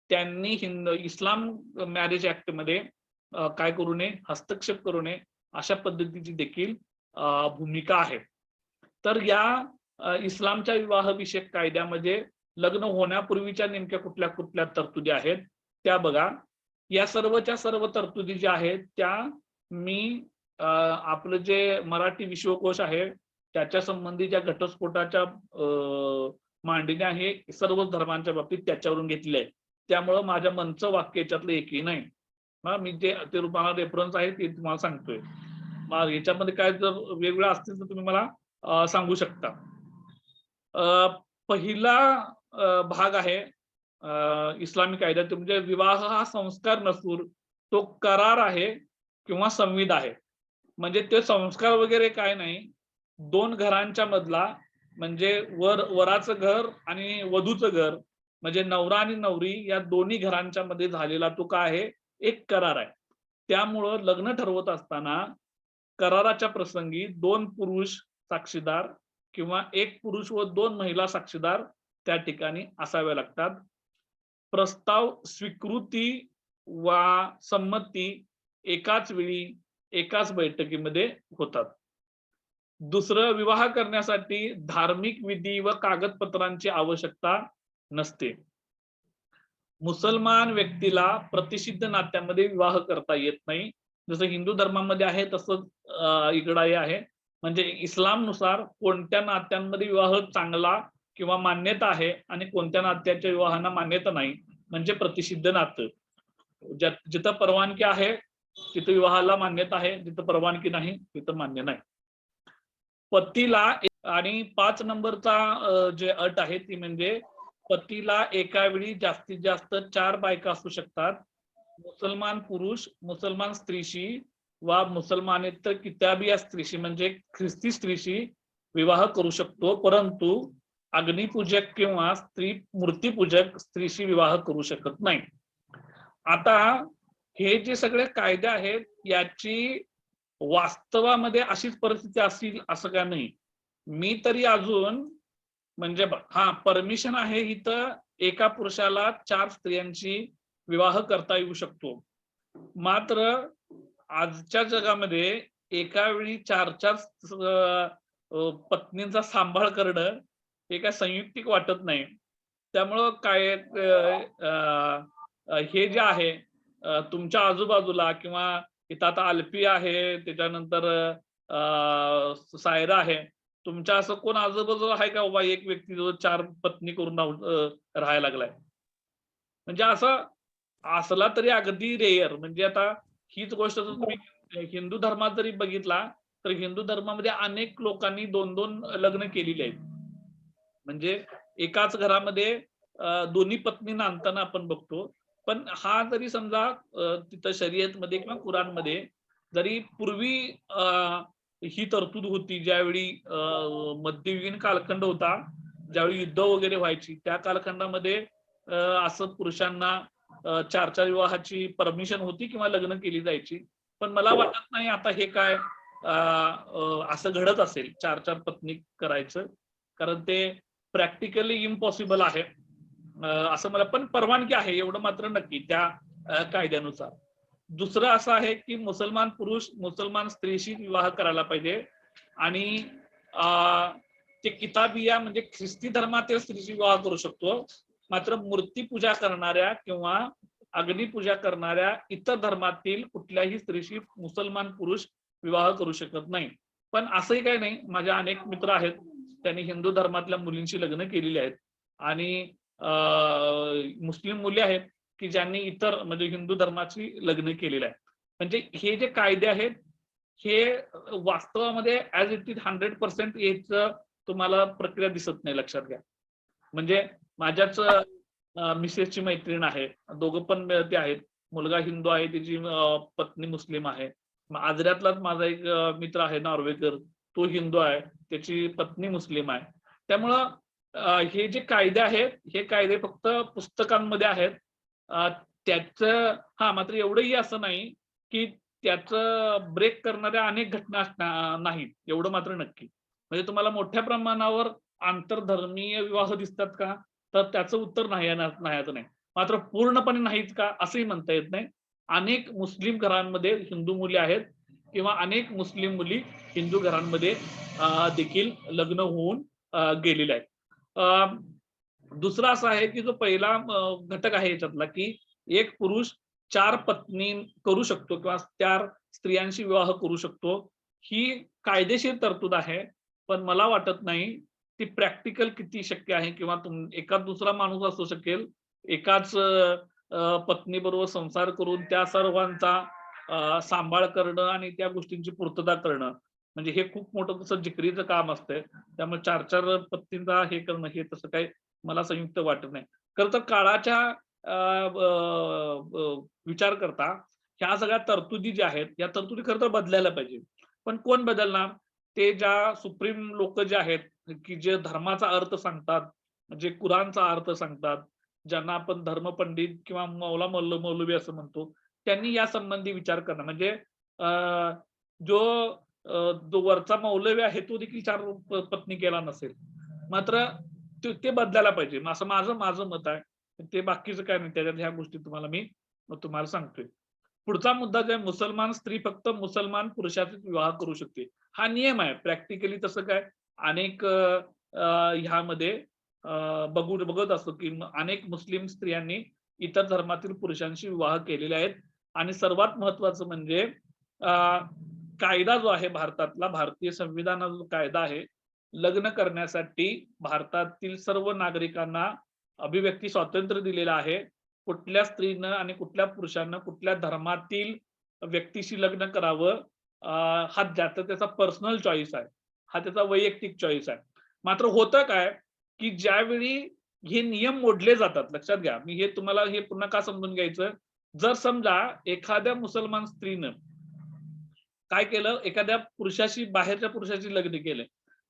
[SPEAKER 1] त्यांनी इस्लाम मॅरेज ऍक्ट मध्ये काय करू नये, हस्तक्षेप करू नये, अशा पद्धतीची देखील भूमिका आहे. तर या इस्लामच्या विवाह विषयक कायद्यामध्ये लग्न होण्यापूर्वीच्या नेमक्या कुठल्या कुठल्या तरतुदी आहेत त्या बघा. या सर्वच्या सर्व तरतुदी ज्या आहेत त्या मी आपलं जे मराठी विश्वकोश आहे त्याच्या संबंधीच्या घटस्फोटाच्या मांडणी आहे सर्व धर्मांच्या बाबतीत त्याच्यावरून घेतलेले आहे. त्यामुळं माझ्या मनचं वाक्य याच्यातलं एकही नाही. मी जे ते मला रेफरन्स आहे ते तुम्हाला सांगतोय. मग याच्यामध्ये काय जर वेगवेगळं असतील तर तुम्ही मला सांगू शकता. पहिला भाग आहे इस्लामी कायद्यात म्हणजे विवाह हा संस्कार नसून तो करार आहे किंवा संविदा आहे. म्हणजे ते संस्कार वगैरे काय नाही, 2 घरांच्या मधला म्हणजे वराचं घर आणि वधूचं घर म्हणजे नवरा आणि नवरी या दोन्ही घरांच्या मध्ये झालेला तो काय आहे, एक करार आहे. त्यामुळं लग्न ठरवत असताना कराराच्या प्रसंगी 2 पुरुष साक्षीदार किंवा 1 पुरुष व 2 महिला साक्षीदार त्या ठिकाणी असाव्या लागतात. प्रस्ताव स्वीकृती वा संमती एकाच वेळी एकाच बैठकीमध्ये होतात. दुसरं, विवाह करण्यासाठी धार्मिक विधी व कागदपत्रांची आवश्यकता नसते. मुसलमान व्यक्तीला प्रतिष्ठित नात्यामध्ये विवाह करता येत नाही. जसं हिंदू धर्मामध्ये आहे तसंच इकडे आहे. म्हणजे इस्लामनुसार कोणत्या नात्यांमध्ये विवाह चांगला किंवा मान्यता आहे आणि कोणत्या नात्याच्या विवाहांना मान्यता नाही, म्हणजे प्रतिष्ठित नातं. जिथं परवानगी आहे तिथं विवाहाला मान्यता आहे, जिथं परवानगी नाही तिथं मान्य नाही. पतीला आणि 5 नंबरचा जे अट आहे ती म्हणजे पतीला एका वेळी जास्तीत जास्त 4 बायका असू शकतात. मुसलमान पुरुष मुसलमान स्त्रीशी वा मुसलमानेतर किताबी या स्त्रीशी म्हणजे ख्रिस्ती स्त्रीशी विवाह करू शकतो, परंतु अग्निपूजक किंवा मूर्तीपूजक स्त्रीशी विवाह करू शकत नाही. आता हे जे सगळे कायदे आहेत याची वास्तवामध्ये अशीच परिस्थिती असेल असं का नाही. मी तरी अजून म्हणजे परमिशन आहे इथं एका पुरुषाला 4 स्त्रियांशी विवाह करता येऊ शकतो. मात्र आजच्या जगामध्ये एका वेळी 4 पत्नींचा सांभाळ करणं हे काय संयुक्तिक वाटत नाही. त्यामुळं काय हे जे आहे तुमच्या आजूबाजूला किंवा इथं आता अल्फी आहे, त्याच्यानंतर सायरा आहे, तुमच्या असं कोण आजूबाजूला आहे का बाबा एक व्यक्ती जो 4 पत्नी करून राहायला लागलाय? म्हणजे असं असला तरी अगदी रेअर. म्हणजे आता हीच गोष्ट जर तुम्ही हिंदू धर्मात जरी बघितला तर हिंदू धर्मामध्ये अनेक लोकांनी 2-2 लग्न केलेली आहेत. म्हणजे एकाच घरामध्ये दोन्ही पत्नी नांदताना आपण बघतो. पण हा जरी समजा तिथं शर्यतमध्ये किंवा कुराणमध्ये जरी पूर्वी ही तरतूद होती, ज्यावेळी मध्ययुगीन कालखंड होता, ज्यावेळी युद्ध वगैरे व्हायची, त्या कालखंडामध्ये असं पुरुषांना 4-4 विवाहाची परमिशन होती किंवा लग्न केली जायची. पण मला वाटत नाही आता हे काय असं घडत असेल 4-4 पत्नी करायचं, कारण ते प्रॅक्टिकली इम्पॉसिबल आहे. असं मला पण परवानगी आहे एवढं मात्र नक्की त्या कायद्यानुसार. दुसरं असं आहे की मुसलमान पुरुष मुसलमान स्त्रीशी विवाह करायला पाहिजे आणि ते किताबिया म्हणजे ख्रिस्ती धर्मातील स्त्रीशी विवाह करू शकतो, मात्र मूर्ती पूजा करणाऱ्या किंवा अग्निपूजा करणाऱ्या इतर धर्मातील कुठल्याही स्त्रीशी मुसलमान पुरुष विवाह करू शकत नाही. पण असंही काही नाही, माझ्या अनेक मित्र आहेत त्यांनी हिंदू धर्मातल्या मुलींशी लग्न केलेली आहेत आणि मुस्लिम मुली आहेत की ज्यांनी इतर म्हणजे हिंदू धर्माची लग्न केलेलं आहे. म्हणजे हे जे कायदे आहेत हे वास्तवामध्ये ऍज इट इज 100% याचं तुम्हाला प्रक्रिया दिसत नाही, लक्षात घ्या. म्हणजे माझ्याच मिसेसची मैत्रीण आहे, दोघं पण ते आहेत, मुलगा हिंदू आहे, त्याची पत्नी मुस्लिम आहे. आजऱ्यातलाच माझा एक मित्र आहे नॉर्वेकर, तो हिंदू आहे, त्याची पत्नी मुस्लिम आहे. त्यामुळं हे जे कायदे आहेत हे कायदे फक्त पुस्तकांमध्ये आहेत. त्याचं मात्र एवढंही असं नाही की त्याचं ब्रेक करणाऱ्या अनेक घटना नाहीत, एवढं मात्र नक्की. म्हणजे तुम्हाला मोठ्या प्रमाणावर आंतरधर्मीय विवाह दिसतात का, तर त्याचं उत्तर नाही नाही. मात्र पूर्णपणे नाहीत का असंही म्हणता येत नाही. अनेक मुस्लिम घरांमध्ये हिंदू मुली आहेत किंवा अनेक मुस्लिम मुली हिंदू घरांमध्ये देखील लग्न होऊन गेलेले आहेत. दुसरा असा आहे की जो पहिला घटक आहे याच्यातला की एक पुरुष 4 पत्नी करू शकतो किंवा 4 स्त्रियांशी विवाह करू शकतो, ही कायदेशीर तरतूद आहे. पण मला वाटत नाही ती प्रॅक्टिकल किती शक्य आहे किंवा एखाद दुसरा माणूस असू शकेल एकाच पत्नीबरोबर संसार करून त्या सर्वांचा सांभाळ करणं आणि त्या गोष्टींची पूर्तता करणं, म्हणजे हे खूप मोठं तसं जिकरीचं काम असतंय. त्यामुळे 4-4 पत्नींचा हे करणं हे तसं काही मला संयुक्त वाटत नाही. खरं तर काळाच्या विचार करता ह्या सगळ्या तरतुदी ज्या आहेत या तरतुदी खरं तर बदलायला पाहिजे. पण कोण बदलणार? ते ज्या सुप्रीम लोक जे आहेत की जे धर्माचा अर्थ सांगतात, जे कुराणचा अर्थ सांगतात, ज्यांना आपण धर्मपंडित किंवा मौलवी असं म्हणतो, त्यांनी या संबंधी विचार करणं. म्हणजे जो वरचा मौलवी आहे तो देखील 4 पत्नी केला नसेल, मात्र ते बदलायला पाहिजे असं माझं मत आहे. ते बाकीचं काय नाही, त्याच्यात ह्या गोष्टी तुम्हाला सांगतोय. पुढचा मुद्दा जो आहे, मुसलमान स्त्री फक्त मुसलमान पुरुषाचा विवाह करू शकते, हा नियम आहे. प्रॅक्टिकली तसं काय अनेक ह्यामध्ये बघत असतो की अनेक मुस्लिम स्त्रियांनी इतर धर्मातील पुरुषांशी विवाह केलेले आहेत. आणि सर्वात महत्वाचं म्हणजे कायदा जो आहे भारतातला, भारतीय संविधानाचा जो कायदा आहे, लग्न करण्यासाठी भारतातील सर्व नागरिकांना अभिव्यक्ती स्वातंत्र्य दिलेलं आहे. कुठल्या स्त्रीनं आणि कुठल्या पुरुषानं कुठल्या धर्मातील व्यक्तीशी लग्न करावं हा ज्याचा त्याचा पर्सनल चॉईस आहे, हा त्याचा वैयक्तिक चॉईस आहे. मात्र होतं काय की ज्यावेळी हे नियम मोडले जातात, लक्षात घ्या, मी हे तुम्हाला हे पुन्हा का समजून घ्यायचं, जर समजा एखाद्या मुसलमान स्त्रीनं काय केलं, एखाद्या पुरुषाशी बाहेरच्या पुरुषाशी लग्न केलं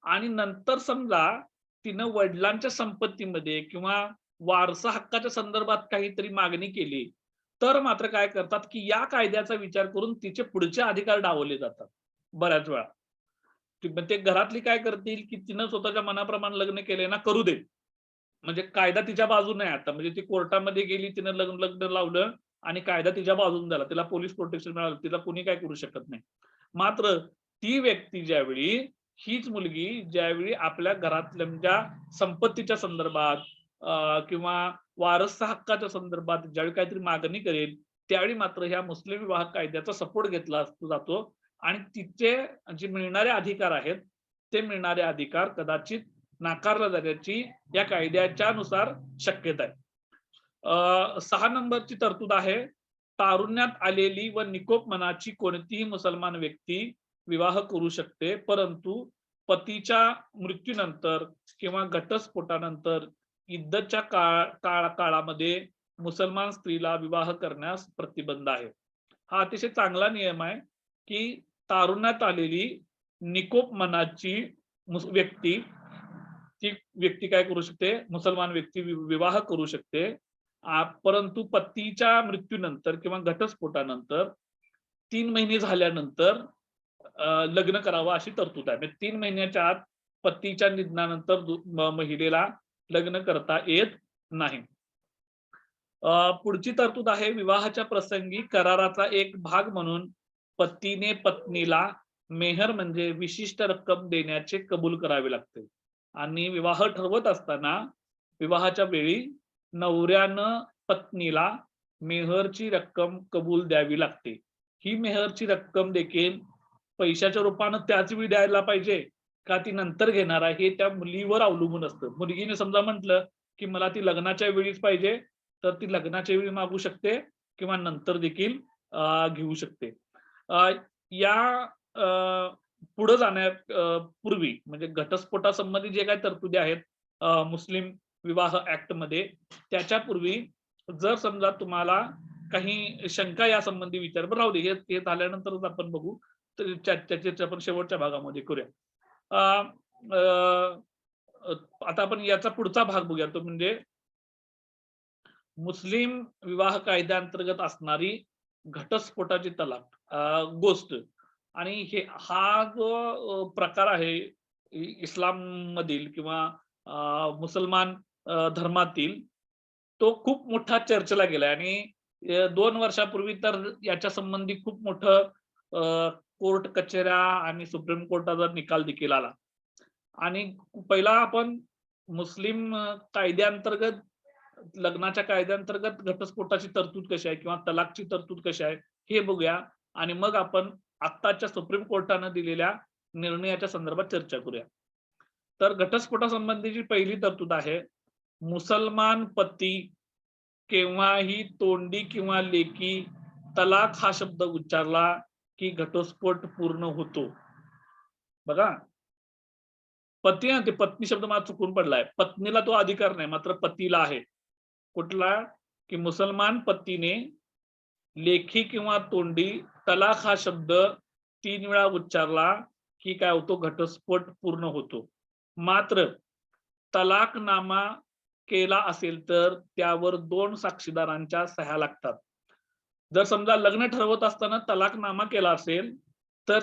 [SPEAKER 1] आणि नंतर समजा तिनं वडिलांच्या संपत्तीमध्ये किंवा वारसा हक्काच्या संदर्भात काहीतरी मागणी केली, तर मात्र काय करतात की या कायद्याचा विचार करून तिचे पुढचे अधिकार डावलले जातात बऱ्याच वेळा. ते घरातली काय करतील की तिनं स्वतःच्या मनाप्रमाणे लग्न केले ना, करू दे, म्हणजे कायदा तिच्या बाजूने आहे आता. म्हणजे ती कोर्टामध्ये गेली, तिनं लग्न लावलं आणि कायदा तिच्या बाजूने झाला, तिला पोलीस प्रोटेक्शन मिळालं, तिला कोणी काय करू शकत नाही. मात्र ती व्यक्ती ज्यावेळी, हीच मुलगी ज्यावेळी आपल्या घरातल्या संपत्तीच्या संदर्भात किंवा वारसा हक्काच्या संदर्भात ज्यावेळी काहीतरी मागणी करेल, त्यावेळी मात्र ह्या मुस्लिम विवाह कायद्याचा सपोर्ट घेतला जातो आणि तिचे जे मिळणारे अधिकार आहेत ते मिळणारे अधिकार कदाचित नाकारला जाण्याची या कायद्याच्या नुसार शक्यता आहे. 6 नंबरची तरतूद आहे, तारुण्यात आलेली व निकोप मनाची कोणतीही मुसलमान व्यक्ती विवाह करू शकते, परंतु पतीच्या मृत्यूनंतर किंवा घटस्फोटानंतर इद्दतच्या काळामध्ये मुसलमान स्त्रीला विवाह करण्यास प्रतिबंध आहे. हा अतिशय चांगला नियम आहे की तारुण्यात आलेली निकोप मनाची व्यक्ती ती व्यक्ती काय करू शकते, मुसलमान व्यक्ती विवाह करू शकते, परंतु पतीच्या मृत्यूनंतर किंवा घटस्फोटानंतर 3 महिने झाल्यानंतर लग्न करावं अशी तरतूद आहे. म्हणजे 3 महिन्याच्या आत पतीच्या निधनानंतर महिलेला लग्न करता येत नाही. पुढची तरतूद आहे, विवाहाच्या प्रसंगी कराराचा एक भाग म्हणून पतीने पत्नीला मेहर म्हणजे विशिष्ट रक्कम देण्याचे कबूल करावे लागते. आणि विवाह ठरवत असताना विवाहाच्या वेळी नवऱ्यानं पत्नीला मेहरची रक्कम कबूल द्यावी लागते. ही मेहरची रक्कम देखील पैशाच्या रूपानं त्याच वेळी द्यायला पाहिजे का ती नंतर घेणार आहे हे त्या मुलीवर अवलंबून असतं. मुलगीने समजा म्हटलं की मला ती लग्नाच्या वेळीच पाहिजे, तर ती लग्नाच्या वेळी मागू शकते किंवा नंतर देखील घेऊ शकते. या पुढे जाण्यापूर्वी म्हणजे घटस्फोटासंबंधी जे काही तरतुदी आहेत मुस्लिम विवाह ऍक्ट मध्ये, त्याच्यापूर्वी जर समजा तुम्हाला काही शंका या संबंधी राहू दे, हे झाल्यानंतरच आपण बघू, तर त्याचे आपण शेवटच्या भागामध्ये करूया. आता आपण याचा पुढचा भाग बघूया, तो म्हणजे मुस्लिम विवाह कायद्याअंतर्गत असणारी घटस्फोटाची तलाक गोष्ट. आणि हा जो प्रकार आहे इस्लाम मधील किंवा मुसलमान धर्मातील, तो खूप मोठा चर्चेला गेलाय. आणि 2 वर्षापूर्वी तर याच्या संबंधी खूप मोठं कोर्ट कचेऱ्या आणि सुप्रीम कोर्टाचा निकाल देखील आला. आणि पहिला आपण मुस्लिम कायद्याअंतर्गत, लग्नाच्या कायद्याअंतर्गत घटस्फोटाची तरतूद कशी आहे किंवा तलाकची तरतूद कशी आहे हे बघूया, आणि मग आपण आत्ताच्या सुप्रीम कोर्टाने दिलेल्या निर्णयाच्या संदर्भात चर्चा करूया. तर घटस्फोटासंबंधीची पहिली तरतूद आहे, मुसलमान पती केव्हाही तोंडी किंवा लेखी तलाक हा शब्द उच्चारला की घटस्फोट पूर्ण होतो. बघा, पती ते पत्नी शब्द मला चुकून पडलाय, पत्नीला तो अधिकार नाही, मात्र पतीला आहे. कुठला की मुसलमान पतीने लेखी किंवा तोंडी तलाक हा शब्द 3 वेळा उच्चारला की काय होतो, घटस्फोट पूर्ण होतो. मात्र तलाकनामा केला असेल तर त्यावर 2 साक्षीदारांच्या सह्या लागतात. जर समजा लग्न ठरवत असताना तलाकनामा केला असेल तर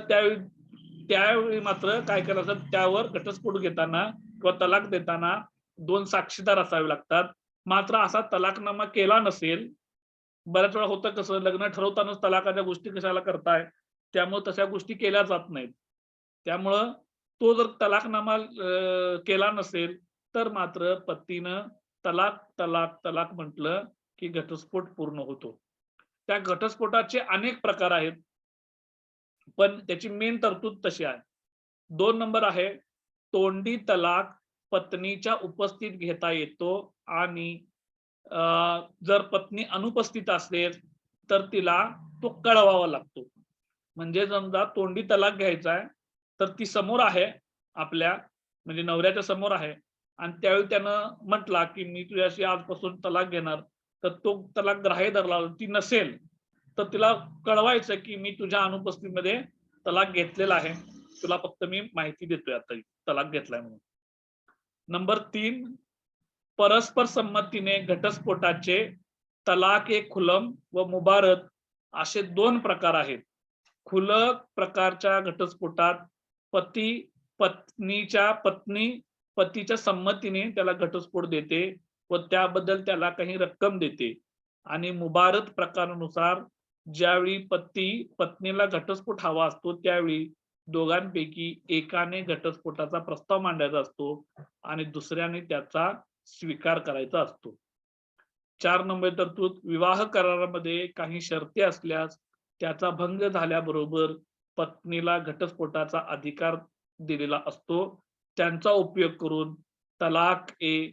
[SPEAKER 1] त्यावेळी मात्र काय करायचं, त्यावर घटस्फोट घेताना किंवा तलाक देताना 2 साक्षीदार असावे लागतात. मात्र असा तलाकनामा केला नसेल, बऱ्याच वेळा होतं कसं, लग्न ठरवतानाच तलाकाच्या गोष्टी कशाला करताय, त्यामुळे तशा गोष्टी केल्या जात नाहीत. त्यामुळं तो जर तलाकनामा केला नसेल तर मात्र पतीनं तलाक तलाक तलाक म्हटलं की घटस्फोट पूर्ण होतो. त्या घटस्फोटाचे अनेक प्रकार आहेत, पण त्याची मेन तरतूद तशी आहे. 2 नंबर आहे, तोंडी तलाक पत्नीच्या उपस्थित घेता येतो आणि जर पत्नी अनुपस्थित असेल तर तिला तो कळवावा लागतो. म्हणजे समजा तोंडी तलाक घ्यायचा आहे तर ती समोर आहे आपल्या, म्हणजे नवऱ्याच्या समोर आहे, आणि त्यावेळी त्यानं म्हटला की मी तुझ्याशी आजपासून तलाक घेणार, तर तो तलाक ग्राह्य धरला, ती नसेल तर तिला कळवायचं की मी तुझ्या अनुपस्थितीमध्ये तलाक घेतलेला आहे, तुला फक्त मी माहिती देतोय आता तलाक घेतलाय म्हणून. नंबर 3, परस्पर संमतीने घटस्फोटाचे तलाक ए खुलम व मुबारत असे 2 प्रकार आहेत. खुलक प्रकारच्या घटस्फोटात पत्नी पतीच्या संमतीने त्याला घटस्फोट देते व त्याबद्दल त्याला काही रक्कम देते. आणि मुबारत प्रकारानुसार ज्यावेळी पत्नीला घटस्फोट हवा असतो त्यावेळी दोघांपैकी एकाने घटस्फोटाचा प्रस्ताव मांडायचा असतो आणि दुसऱ्याने त्याचा स्वीकार करायचा असतो. 4 नंबर तरतूद, विवाह करारामध्ये काही शर्ती असल्यास त्याचा भंग झाल्याबरोबर पत्नीला घटस्फोटाचा अधिकार दिलेला असतो. त्यांचा उपयोग करून तलाक ए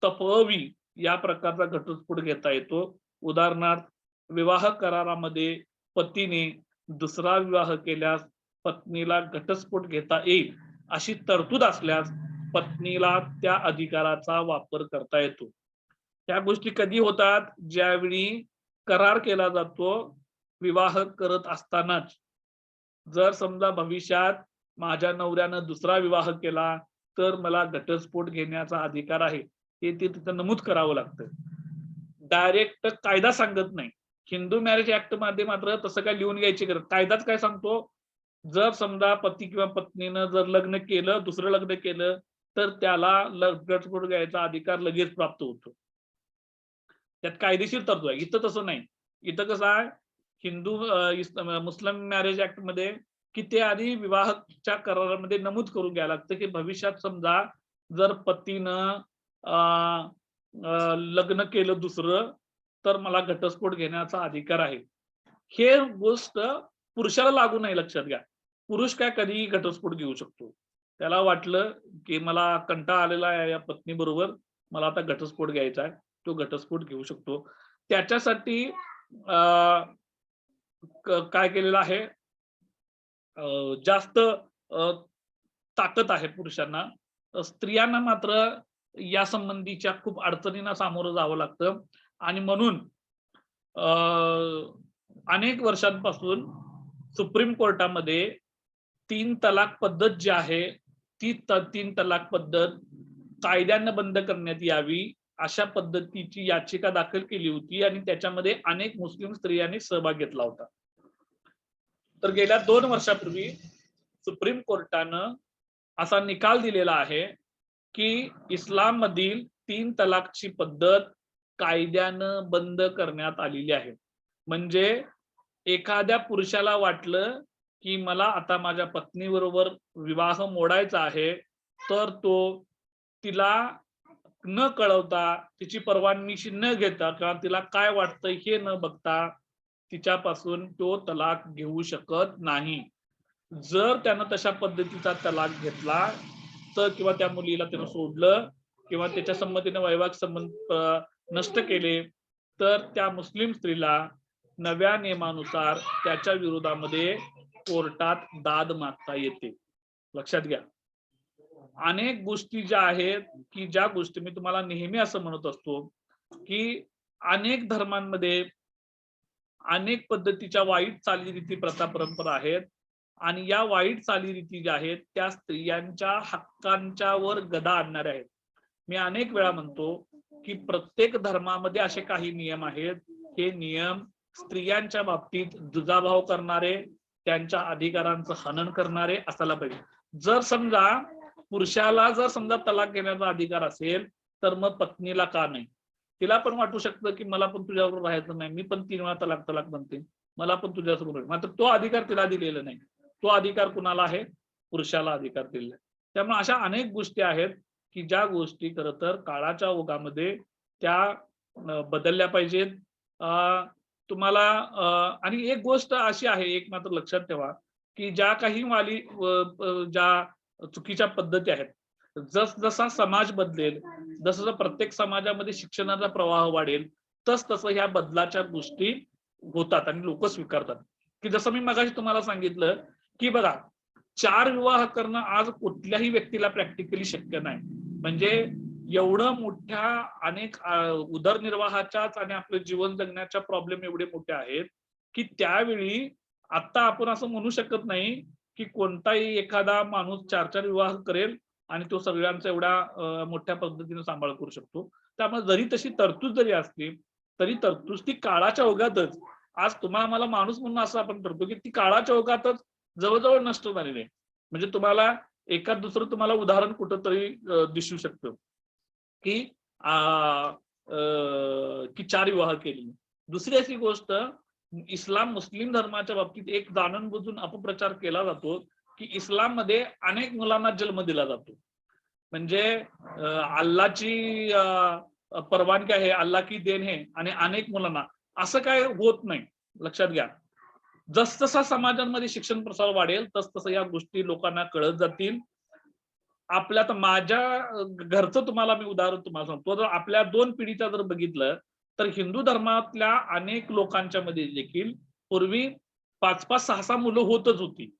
[SPEAKER 1] तपवी या प्रकारचा घटस्फोट घेता येतो. उदाहरणार्थ, विवाह करारामध्ये पतीने दुसरा विवाह केल्यास पत्नीला घटस्फोट घेता येईल अशी तरतूद असल्यास पत्नीला त्या अधिकाराचा वापर करता येतो. त्या गोष्टी कधी होतात? ज्यावेळी करार केला जातो विवाह करत असतानाच. जर समजा भविष्यात माझ्या नवऱ्यानं दुसरा विवाह केला तर मला घटस्फोट घेण्याचा अधिकार आहे, हे तिथं नमूद करावं लागतं. डायरेक्ट कायदा सांगत नाही. हिंदू मॅरेज ऍक्ट मध्ये मात्र तसं काय लिहून घ्यायची गरज. कायदाच काय सांगतो? जर समजा पती किंवा पत्नीनं जर लग्न केलं, दुसरं लग्न केलं, तर त्याला घटस्फोट घ्यायचा अधिकार लगेच प्राप्त होतो. त्यात कायदेशीर तरतूद आहे. इथं तसं नाही. इथं कसं आहे, हिंदू मुस्लिम मॅरेज ऍक्ट मध्ये की ते आधी विवाहाच्या करारामध्ये नमूद करून घ्यायला लागतं की भविष्यात समजा जर पतीनं लग्न केलं दुसरं तर मला घटस्फोट घेण्याचा अधिकार आहे. हे गोष्ट पुरुषाला लागू नाही, लक्षात घ्या. पुरुष काय कधीही घटस्फोट घेऊ शकतो. त्याला वाटलं की मला कंटाळा आलेला आहे या पत्नी बरोबर, मला आता घटस्फोट घ्यायचा आहे, तो घटस्फोट घेऊ शकतो. त्याच्यासाठी काय केलेलं आहे, जास्त ताकद आहे पुरुषांना. स्त्रियांना मात्र या संबंधीच्या खूप अडचणींना सामोरं जावं लागतं आणि म्हणून अनेक वर्षांपासून सुप्रीम कोर्टामध्ये 3 तलाक पद्धत जी आहे ती 3 तलाक पद्धत कायद्यानं बंद करण्यात यावी अशा पद्धतीची याचिका दाखल केली होती आणि त्याच्यामध्ये अनेक मुस्लिम स्त्रियांनी सहभाग घेतला होता. तर गेल्या 2 वर्षापूर्वी सुप्रीम कोर्टानं असा निकाल दिलेला आहे की इस्लाम मधील 3 तलाकची पद्धत कायद्यानं बंद करण्यात आलेली आहे. म्हणजे एखाद्या पुरुषाला वाटलं की मला आता माझ्या पत्नीबरोबर विवाह मोडायचा आहे, तर तो तिला न कळवता, तिची परवानगी न घेता किंवा तिला काय वाटतंय हे न बघता तिच्यापासून तो तलाक घेऊ शकत नाही. जर त्यानं तशा पद्धतीचा तलाक घेतला तर किंवा त्या मुलीला त्यानं सोडलं किंवा त्याच्या संमतीने वैवाहिक संबंध नष्ट केले तर त्या मुस्लिम स्त्रीला नव्या नियमानुसार त्याच्या विरोधामध्ये कोर्टात दाद मागता येते. लक्षात घ्या. अनेक गोष्टी ज्या आहेत की ज्या गोष्टी मी तुम्हाला नेहमी असं म्हणत असतो की अनेक धर्मांमध्ये अनेक पद्धतीच्या वाईट चालीरीती, प्रथा, परंपरा आहेत आणि या वाईट चालीरीती ज्या आहेत त्या स्त्रियांच्या हक्कांच्या वर गदा आणणाऱ्या आहेत. मी अनेक वेळा म्हणतो की प्रत्येक धर्मामध्ये असे काही नियम आहेत, हे नियम स्त्रियांच्या बाबतीत दुजाभाव करणारे, त्यांच्या अधिकारांचं हनन करणारे असायला पाहिजे. जर समजा पुरुषाला जर समजा तलाक घेण्याचा अधिकार असेल तर मग पत्नीला का नाही? तिला पण वाटू शकतं की मला पण तुझ्याबरोबर राहायचं नाही, मी पण 3 वेळा तलाक तलाक म्हणते, मला पण तुझ्यासोबत, मात्र तो अधिकार तिला दिलेला नाही. तो अधिकार कुणाला आहे? पुरुषाला अधिकार दिलेला आहे. त्यामुळे अशा अनेक गोष्टी आहेत की ज्या गोष्टी खरं तर काळाच्या ओघामध्ये त्या बदलल्या पाहिजेत. तुम्हाला आणि एक गोष्ट अशी आहे, एक मात्र लक्षात ठेवा की ज्या काही ज्या चुकीच्या पद्धती आहेत, जसा समाज बदलेल, जसं प्रत्येक समाजामध्ये शिक्षणाचा प्रवाह वाढेल, तसं ह्या बदलाच्या गोष्टी होतात आणि लोक स्वीकारतात. की जसं मी मगाशी तुम्हाला सांगितलं की बघा, 4 विवाह करणं आज कुठल्याही व्यक्तीला प्रॅक्टिकली शक्य नाही. म्हणजे एवढं मोठ्या अनेक उदरनिर्वाहाच्याच आणि आपलं जीवन जगण्याच्या प्रॉब्लेम एवढे मोठे आहेत की त्यावेळी आता आपण असं म्हणू शकत नाही की कोणताही एखादा माणूस 4-4 विवाह करेल आणि तो सगळ्यांचा एवढ्या मोठ्या पद्धतीने सांभाळ करू शकतो. त्यामुळे जरी तशी तरतूद जरी असली तरी तरतूद ती काळाच्या ओघातच, आज तुम्हाला मला माणूस म्हणून असं आपण करतो की ती काळाच्या ओघातच जवळजवळ नष्ट झालेली आहे. म्हणजे तुम्हाला एखाद दुसरं तुम्हाला उदाहरण कुठंतरी दिसू शकतं की 4 विवाह केली. दुसरी अशी गोष्ट, इस्लाम मुस्लिम धर्माच्या बाबतीत एक जाणून-बुजून अपप्रचार केला जातो की इस्लाम मध्ये अनेक मुलांना जन्म दिला जातो. म्हणजे अल्लाची परवानगी आहे, अल्ला की देन है आणि अनेक मुलांना, असं काय होत नाही. लक्षात घ्या. जसजसा समाजांमध्ये शिक्षण प्रसार वाढेल तसतसं या गोष्टी लोकांना कळत जातील. आपल्या तर माझ्या घरचं तुम्हाला मी उदाहरण तुम्हाला सांगतो. जर आपल्या 2 पिढीचा जर बघितलं तर हिंदू धर्मातल्या अनेक लोकांच्या मध्ये देखील पूर्वी 5-5, 6-6 मुलं होतच होती.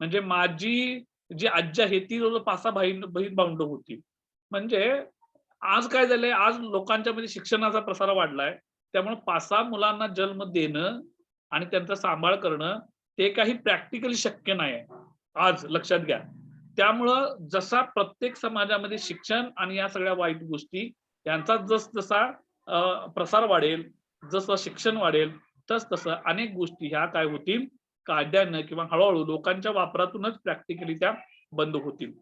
[SPEAKER 1] म्हणजे माझी जी आजी आहे ती जवळ 5-6 बहीण भावंड होती. म्हणजे आज काय झालंय, आज लोकांच्या मध्ये शिक्षणाचा प्रसार वाढलाय. त्यामुळे 5-6 मुलांना जन्म देणं आणि त्यांचा सांभाळ करणं ते काही प्रॅक्टिकली शक्य नाही आहे. आज लक्षात घ्या. त्यामुळं जसा प्रत्येक समाजामध्ये शिक्षण आणि या सगळ्या वाईट गोष्टी यांचा जसा प्रसार वाढेल, जसं शिक्षण वाढेल, तसं अनेक गोष्टी ह्या काय होतील, कायद्यानं किंवा हळूहळू लोकांच्या वापरातूनच प्रॅक्टिकली त्या बंद होतील.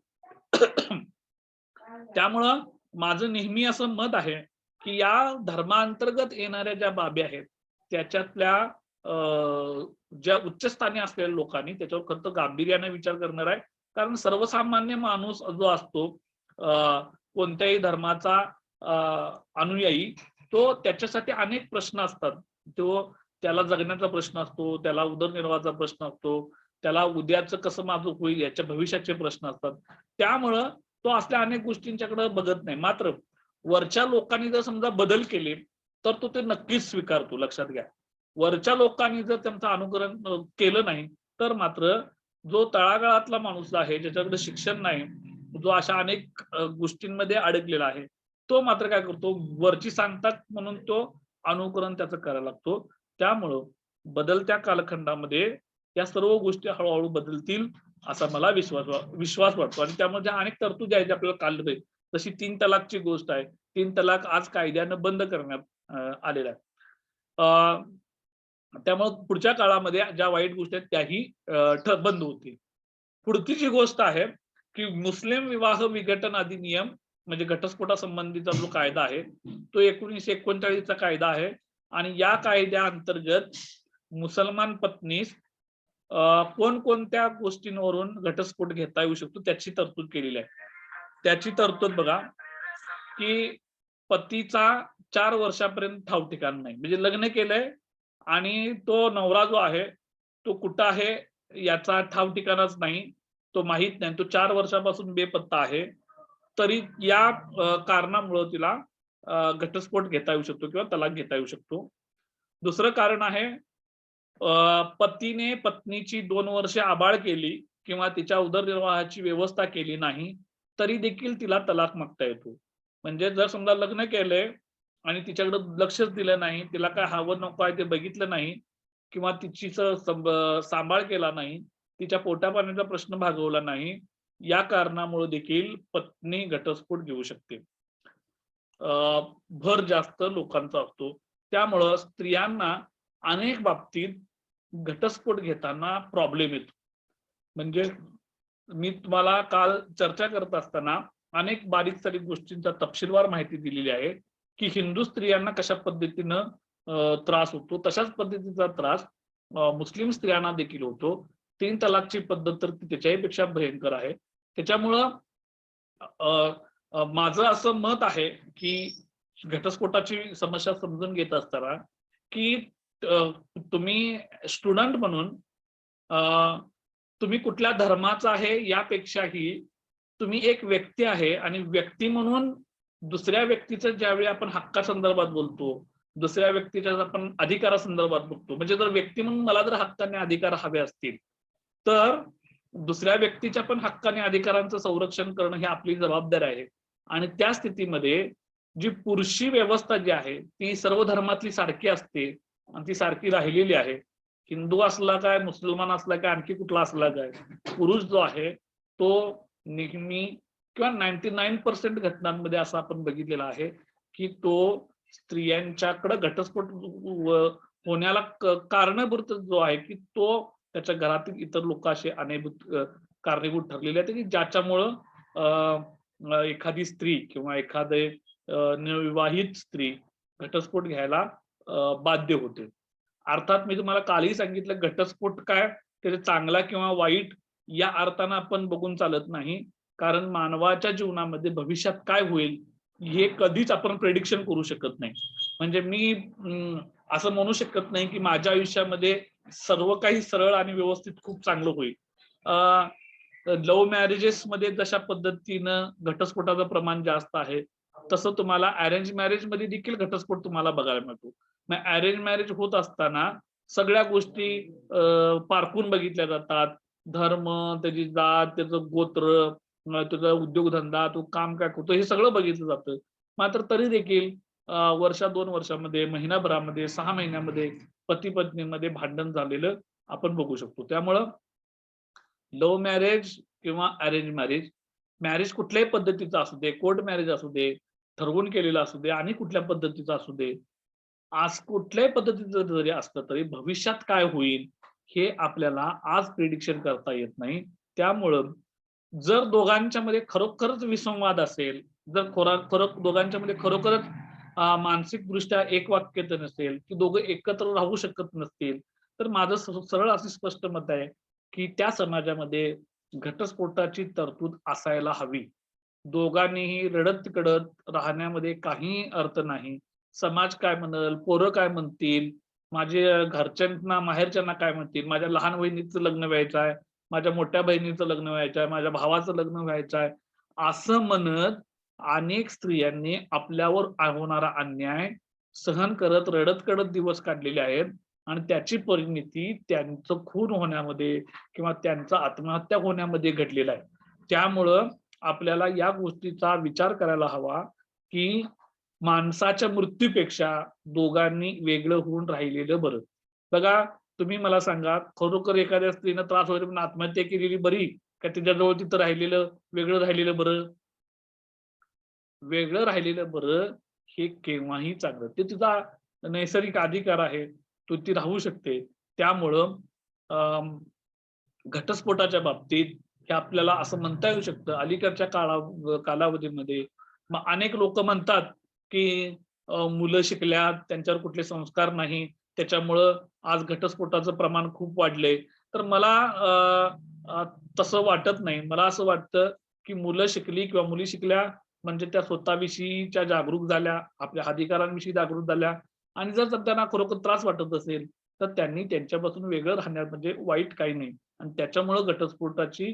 [SPEAKER 1] त्यामुळं माझं नेहमी असं मत आहे, की या धर्मांतर्गत येणाऱ्या ज्या बाबी आहेत, त्याच्यातल्या ज्या उच्चस्थानी असलेल्या लोकांनी त्याच्यावर खरं तर गांभीर्याने विचार करणार आहे. कारण सर्वसामान्य माणूस जो असतो, कोणत्याही धर्माचा अनुयायी, तो त्याच्यासाठी अनेक प्रश्न असतात. त्याला जगण्याचा प्रश्न असतो, त्याला उदरनिर्वाहाचा प्रश्न असतो, त्याला उद्याचं कसं माझं होईल याच्या भविष्याचे प्रश्न असतात. त्यामुळं तो असल्या अनेक गोष्टींच्याकडे बघत नाही. मात्र वरच्या लोकांनी जर समजा बदल केले तर तो ते नक्कीच स्वीकारतो. लक्षात घ्या. वरच्या लोकांनी जर त्यांचं अनुकरण केलं नाही तर मात्र जो तळागाळातला माणूस आहे, ज्याच्याकडे शिक्षण नाही, जो अशा अनेक गोष्टींमध्ये अडकलेला आहे, तो मात्र काय करतो, वरची सांगतात म्हणून तो अनुकरण त्याचं करायला लागतो. त्यामुळं बदलत्या कालखंडामध्ये या सर्व गोष्टी हळूहळू बदलतील असा मला विश्वास वाटतो. आणि त्यामुळे ज्या अनेक तरतुदी आहेत आपल्याला काढले, जशी 3 तलाकची गोष्ट आहे. 3 तलाक आज कायद्यानं बंद करण्यात आलेला आहे. त्यामुळे पुढच्या काळामध्ये ज्या वाईट गोष्टी आहेत त्याही बंद होतील. पुढची जी गोष्ट आहे की मुस्लिम विवाह विघटन अधिनियम म्हणजे घटस्फोटासंबंधीचा जो कायदा आहे तो 1939 चा कायदा आहे. आणि या कायद्याअंतर्गत मुसलमान पत्नीस कोणकोणत्या गोष्टींवरून घटस्फोट घेता येऊ शकतो त्याची तरतूद केलेली आहे. त्याची तरतूद बघा की पतीचा 4 वर्षापर्यंत ठाव ठिकाण नाही. म्हणजे लग्न केलंय आणि तो नवरा जो आहे तो कुठं आहे याचा ठाव ठिकाणच नाही, तो माहित नाही, तो 4 वर्षापासून बेपत्ता आहे, तरी या कारणामुळे तिला घटस्फोट घेता येऊ शकतो किंवा तलाक घेता येऊ शकतो. दुसरं कारण आहे पतीने पत्नीची 2 वर्ष आबाळ केली किंवा तिच्या उदरनिर्वाहाची व्यवस्था केली नाही तरी देखील तिला तलाक मागता येतो. म्हणजे जर समजा लग्न केलंय आणि तिच्याकडे लक्षच दिलं नाही, तिला काय हवं नको आहे ते बघितलं नाही किंवा तिची सांभाळ केला नाही, तिच्या पोटापाण्याचा प्रश्न भागवला नाही, या कारणामुळे देखील पत्नी घटस्फोट घेऊ शकते. भर जास्त लोकांचा असतो. त्यामुळं स्त्रियांना अनेक बाबतीत घटस्फोट घेताना प्रॉब्लेम येतो. म्हणजे मी तुम्हाला काल चर्चा करत असताना अनेक बारीक सारीक गोष्टींचा तपशीलवार माहिती दिलेली आहे की हिंदू स्त्रियांना कशा पद्धतीनं त्रास होतो, तशाच पद्धतीचा त्रास मुस्लिम स्त्रियांना देखील होतो. 3 तलाकची पद्धत तर त्याच्याही पेक्षा भयंकर आहे. त्याच्यामुळं माझं असं मत आहे की घटस्फोटाची समस्या समजून घेत असताना की तुम्ही स्टुडंट म्हणून तुम्ही कुठल्या धर्माचा आहे यापेक्षाही तुम्ही एक व्यक्ती आहे आणि व्यक्ती म्हणून दुसऱ्या व्यक्तीचं ज्यावेळी आपण हक्कासंदर्भात बोलतो, दुसऱ्या व्यक्तीच्या आपण अधिकारासंदर्भात बघतो, म्हणजे जर व्यक्ती म्हणून मला जर हक्काने अधिकार हवे असतील तर दुसऱ्या व्यक्तीच्या पण हक्काने अधिकारांचं संरक्षण करणं ही आपली जबाबदारी आहे. आणि त्या स्थितीमध्ये जी पुरुषी व्यवस्था जी आहे ती सर्व धर्मातली सारखी असते आणि ती सारखी राहिलेली आहे. हिंदू असला काय, मुसलमान असला काय, आणखी कुठला असला काय, पुरुष जो आहे तो नेहमी किंवा 99% घटनांमध्ये असं आपण बघितलेलं आहे की तो स्त्रियांच्याकडे घटस्फोट होण्याला कारणीभूत जो आहे की तो त्याच्या घरातील इतर लोक असे कारणीभूत ठरलेले आहेत की ज्याच्यामुळं एखादी स्त्री किंवा एखादे नवविवाहित स्त्री घटस्फोट घ्यायला बाध्य होते. अर्थात मी तुम्हाला कालही सांगितलं घटस्फोट काय त्याचा चांगला किंवा वाईट या अर्थानं आपण बघून चालत नाही. कारण मानवाच्या जीवनामध्ये भविष्यात काय होईल हे कधीच आपण प्रेडिक्शन करू शकत नाही. म्हणजे मी असं म्हणू शकत नाही की माझ्या आयुष्यामध्ये सर्व काही सरळ आणि व्यवस्थित खूप चांगलं होईल. लव्ह मॅरेजेस मध्ये जशा पद्धतीनं घटस्फोटाचं प्रमाण जास्त आहे तसं तुम्हाला अरेंज मॅरेज मध्ये देखील घटस्फोट तुम्हाला बघायला मिळतो. अरेंज मॅरेज होत असताना सगळ्या गोष्टी पारखून बघितल्या जातात. धर्म, त्याची जात, त्याचं गोत्र, त्याचा उद्योगधंदा, तो काम काय करतो, हे सगळं बघितलं जातं. मात्र तरी देखील वर्षा 2 वर्षामध्ये, महिनाभरामध्ये, 6 महिन्यामध्ये पती पत्नीमध्ये भांडण झालेलं आपण बघू शकतो. त्यामुळं लव्ह मॅरेज किंवा अरेंज मॅरेज, मॅरेज कुठल्याही पद्धतीचं असू दे, कोर्ट मॅरेज असू दे, ठरवून केलेलं असू दे आणि कुठल्या पद्धतीचं असू दे, आज कुठल्याही पद्धतीचं जरी असलं तरी भविष्यात काय होईल हे आपल्याला आज प्रिडिक्शन करता येत नाही. त्यामुळं जर दोघांच्या मध्ये खरोखरच विसंवाद असेल, जर दोघांच्या मध्ये खरोखरच मानसिकदृष्ट्या एकवाक्यता नसेल, की दोघं एकत्र राहू शकत नसतील, तर माझं सरळ असं स्पष्ट मत आहे, की त्या समाजामध्ये घटस्फोटाची तरतूद असायला हवी. दोघांनीही रडत-कड़त राहण्यामध्ये काही अर्थ नाही. समाज काय म्हणेल, पोरं काय म्हणतील, माझे घरच्यांना, माहेरच्यांना काय म्हणतील, माझ्या लहान बहिणीचं लग्न व्हायचं आहे, माझ्या मोठ्या बहिणीचं लग्न व्हायचं आहे, माझ्या भावाचं लग्न व्हायचं आहे, असं म्हणत अनेक स्त्रियांनी आपल्यावर होणारा अन्याय सहन करत, रडत-कड़त दिवस काढलेले आहेत आणि त्याची परिणिती त्यांचं खून होण्यामध्ये किंवा त्यांचा आत्महत्या होण्यामध्ये घडलेला आहे. त्यामुळं आपल्याला या गोष्टीचा विचार करायला हवा, की माणसाच्या मृत्यूपेक्षा दोघांनी वेगळं होऊन राहिलेलं बरं. बघा, तुम्ही मला सांगा, खरोखर एखाद्या स्त्रीनं त्रास होईल म्हणून आत्महत्या केलेली बरी, का तिच्याजवळ तिथं राहिलेलं, वेगळं राहिलेलं बरं? वेगळं राहिलेलं बरं, हे केव्हाही चांगलं. ते तिचा नैसर्गिक अधिकार आहे. तो ती राहू शकते. त्यामुळं घटस्फोटाच्या बाबतीत हे आपल्याला असं म्हणता येऊ शकतं. अलीकडच्या कालावधीमध्ये मग अनेक लोकं म्हणतात, की मुलं शिकल्यात, त्यांच्यावर कुठले संस्कार नाही, त्याच्यामुळं आज घटस्फोटाचं प्रमाण खूप वाढलंय. तर मला तसं वाटत नाही. मला असं वाटतं, की मुलं शिकली किंवा मुली शिकल्या म्हणजे त्या स्वतःविषयीच्या जागरूक झाल्या, आपल्या अधिकारांविषयी जागरूक झाल्या आणि जर त्यांना खरोखर त्रास वाटत असेल, तर त्यांनी त्यांच्यापासून वेगळं राहण्यात म्हणजे वाईट काही नाही. आणि त्याच्यामुळं घटस्फोटाची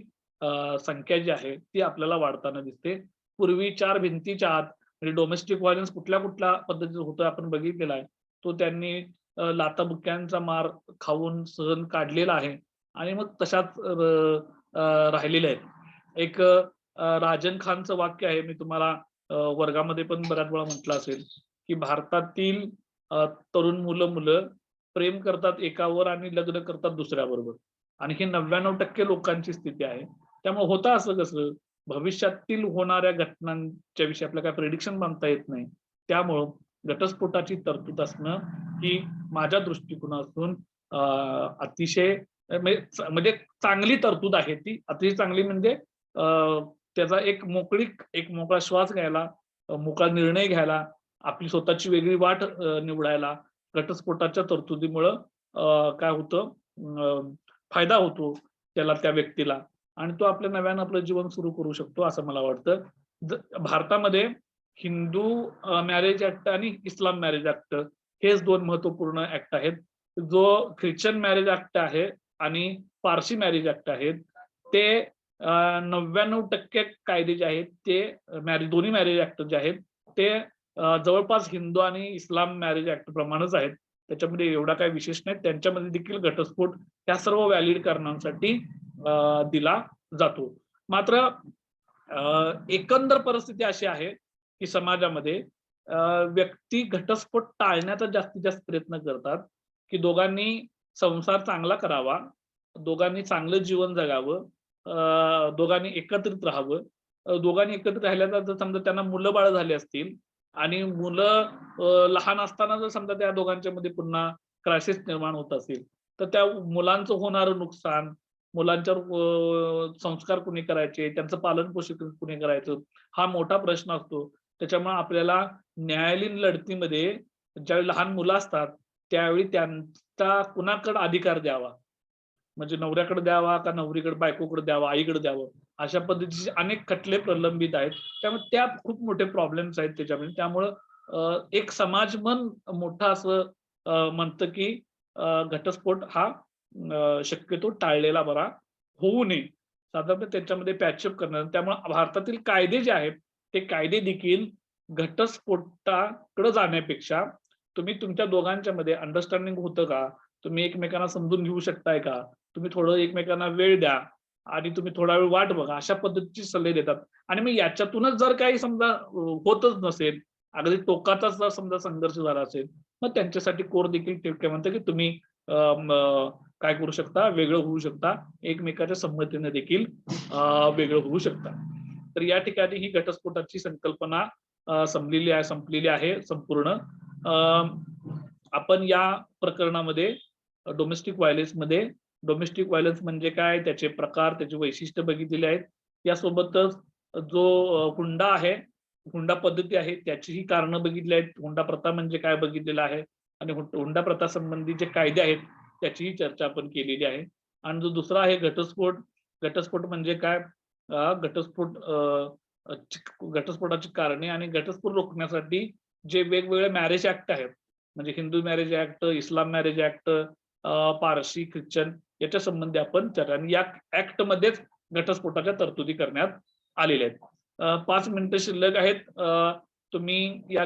[SPEAKER 1] संख्या जी आहे ती आपल्याला वाढताना दिसते. पूर्वी 4 भिंतीच्या आत म्हणजे डोमेस्टिक व्हायलन्स कुठल्या पद्धतीचा होतोय आपण बघितलेला आहे. तो त्यांनी लाथाबुक्क्यांचा मार खाऊन सहन काढलेला आहे आणि मग तशाच राहिलेल्या आहेत. एक राजन खानचं वाक्य आहे, मी तुम्हाला वर्गामध्ये पण बऱ्याच वेळा म्हटलं असेल, की भारतातील तरुण मुलं प्रेम करतात एकावर आणि लग्न करतात दुसऱ्याबरोबर. आणि ही 99% लोकांची स्थिती आहे. त्यामुळे होतं असं कसं, भविष्यातील होणाऱ्या घटनांच्या विषयी आपल्याला काही प्रिडिक्शन बांधता येत नाही. त्यामुळं घटस्फोटाची तरतूद असणं ही माझ्या दृष्टिकोनातून अतिशय म्हणजे चांगली तरतूद आहे ती. अतिशय चांगली म्हणजे त्याचा एक मोकळा श्वास घ्यायला, मोकळा निर्णय घ्यायला, आपली स्वतःची वेगळी वाट निवडायला घटस्फोटाच्या तरतुदीमुळं काय होतं, फायदा होतो त्याला, त्या व्यक्तीला आणि तो आपल्या नव्यानं आपलं जीवन सुरू करू शकतो असं मला वाटतं. भारतामध्ये हिंदू मॅरेज ऍक्ट आणि इस्लाम मॅरेज ऍक्ट हेच 2 महत्त्वपूर्ण ऍक्ट आहेत. जो ख्रिश्चन मॅरेज ऍक्ट आहे आणि पारसी मॅरेज ऍक्ट आहेत, ते 99% कायदे जे आहेत ते दोन्ही मॅरेज ऍक्ट जे आहेत ते जवळपास हिंदू आणि इस्लाम मॅरेज ऍक्ट प्रमाणेच आहेत. त्याच्यामध्ये एवढा काही विशेष नाही. त्यांच्यामध्ये देखील घटस्फोट त्या सर्व व्हॅलिड कारणांसाठी दिला जातो. मात्र एकंदर परिस्थिती अशी आहे, की समाजामध्ये व्यक्ती घटस्फोट टाळण्याचा जास्तीत जास्त प्रयत्न करतात, की दोघांनी संसार चांगला करावा, दोघांनी चांगलं जीवन जगावं, दोघांनी एकत्रित राहावं. दोघांनी एकत्रित राहिल्याचा जर समजा त्यांना मुलं-बाळ झाली असतील आणि मुलं लहान असताना जर समजा त्या दोघांच्यामध्ये पुन्हा क्रायसिस निर्माण होत असेल, तर त्या मुलांचं होणारं नुकसान, मुलांच्यावर संस्कार कुणी करायचे, त्यांचं पालन-पोषण कुणी करायचं, हा मोठा प्रश्न असतो. त्याच्यामुळे आपल्याला न्यायालयीन लढतीमध्ये ज्यावेळी लहान मुलं असतात, त्यावेळी त्यांचा कुणाकडे अधिकार द्यावा, म्हणजे नवऱ्याकडे द्यावा का नवरीकडे, बायकोकडे द्यावा, आईकडे द्यावं, अशा पद्धतीचे अनेक खटले प्रलंबित आहेत. त्यामुळे त्यात खूप मोठे प्रॉब्लेम्स आहेत त्याच्यामध्ये. त्यामुळं एक समाजमन मोठं असं म्हणतं, की घटस्फोट हा शक्यतो टाळलेला बरा, होऊ नये. साधारणतः त्याच्यामध्ये पॅचअप करणं. त्यामुळे भारतातील कायदे जे आहेत, ते कायदे देखील घटस्फोटाकडे जाण्यापेक्षा तुम्ही तुमच्या दोघांच्यामध्ये अंडरस्टँडिंग होतं का? तुम्ही एकमेकांना समजून घेऊ शकताय का, तुम्ही थोडं एकमेकांना वेळ द्या आणि तुम्ही थोडा वेळ वाट बघा, अशा पद्धतीचे सल्ले देतात. आणि मग याच्यातूनच जर काही समजा होतच नसेल, अगदी टोकाचाच जर समजा संघर्ष झाला असेल, मग त्यांच्यासाठी कोर देखील ते म्हणतं की तुम्ही काय करू शकता, वेगळं होऊ शकता, एकमेकाच्या संमतीने देखील वेगळं होऊ शकता. तर या ठिकाणी ही घटस्फोटाची संकल्पना संपलेली आहे संपूर्ण. आपण या प्रकरणामध्ये डोमेस्टिक व्हायलन्स म्हणजे काय, त्याचे प्रकार, त्याचे वैशिष्ट्य बघितलेले आहेत. यासोबतच जो हुंडा आहे, हुंडा पद्धती आहे, त्याचीही कारणं बघितली आहेत. हुंडा प्रथा म्हणजे काय बघितलेलं आहे आणि हुंडा प्रथा संबंधी जे कायदे आहेत त्याचीही चर्चा आपण केलेली आहे. आणि जो दुसरा आहे घटस्फोट. घटस्फोट म्हणजे काय, घटस्फोटाची कारणे आणि घटस्फोट रोखण्यासाठी जे वेगवेगळे मॅरेज ऍक्ट आहेत, म्हणजे हिंदू मॅरेज ऍक्ट, इस्लाम मॅरेज ऍक्ट, पारशी, ख्रिश्चन याच्या संबंधी आपण चर्चा, आणि या ऍक्ट मध्येच घटस्फोटाच्या तरतुदी करण्यात आलेल्या आहेत. 5 मिनिटं शिल्लक आहेत. तुम्ही या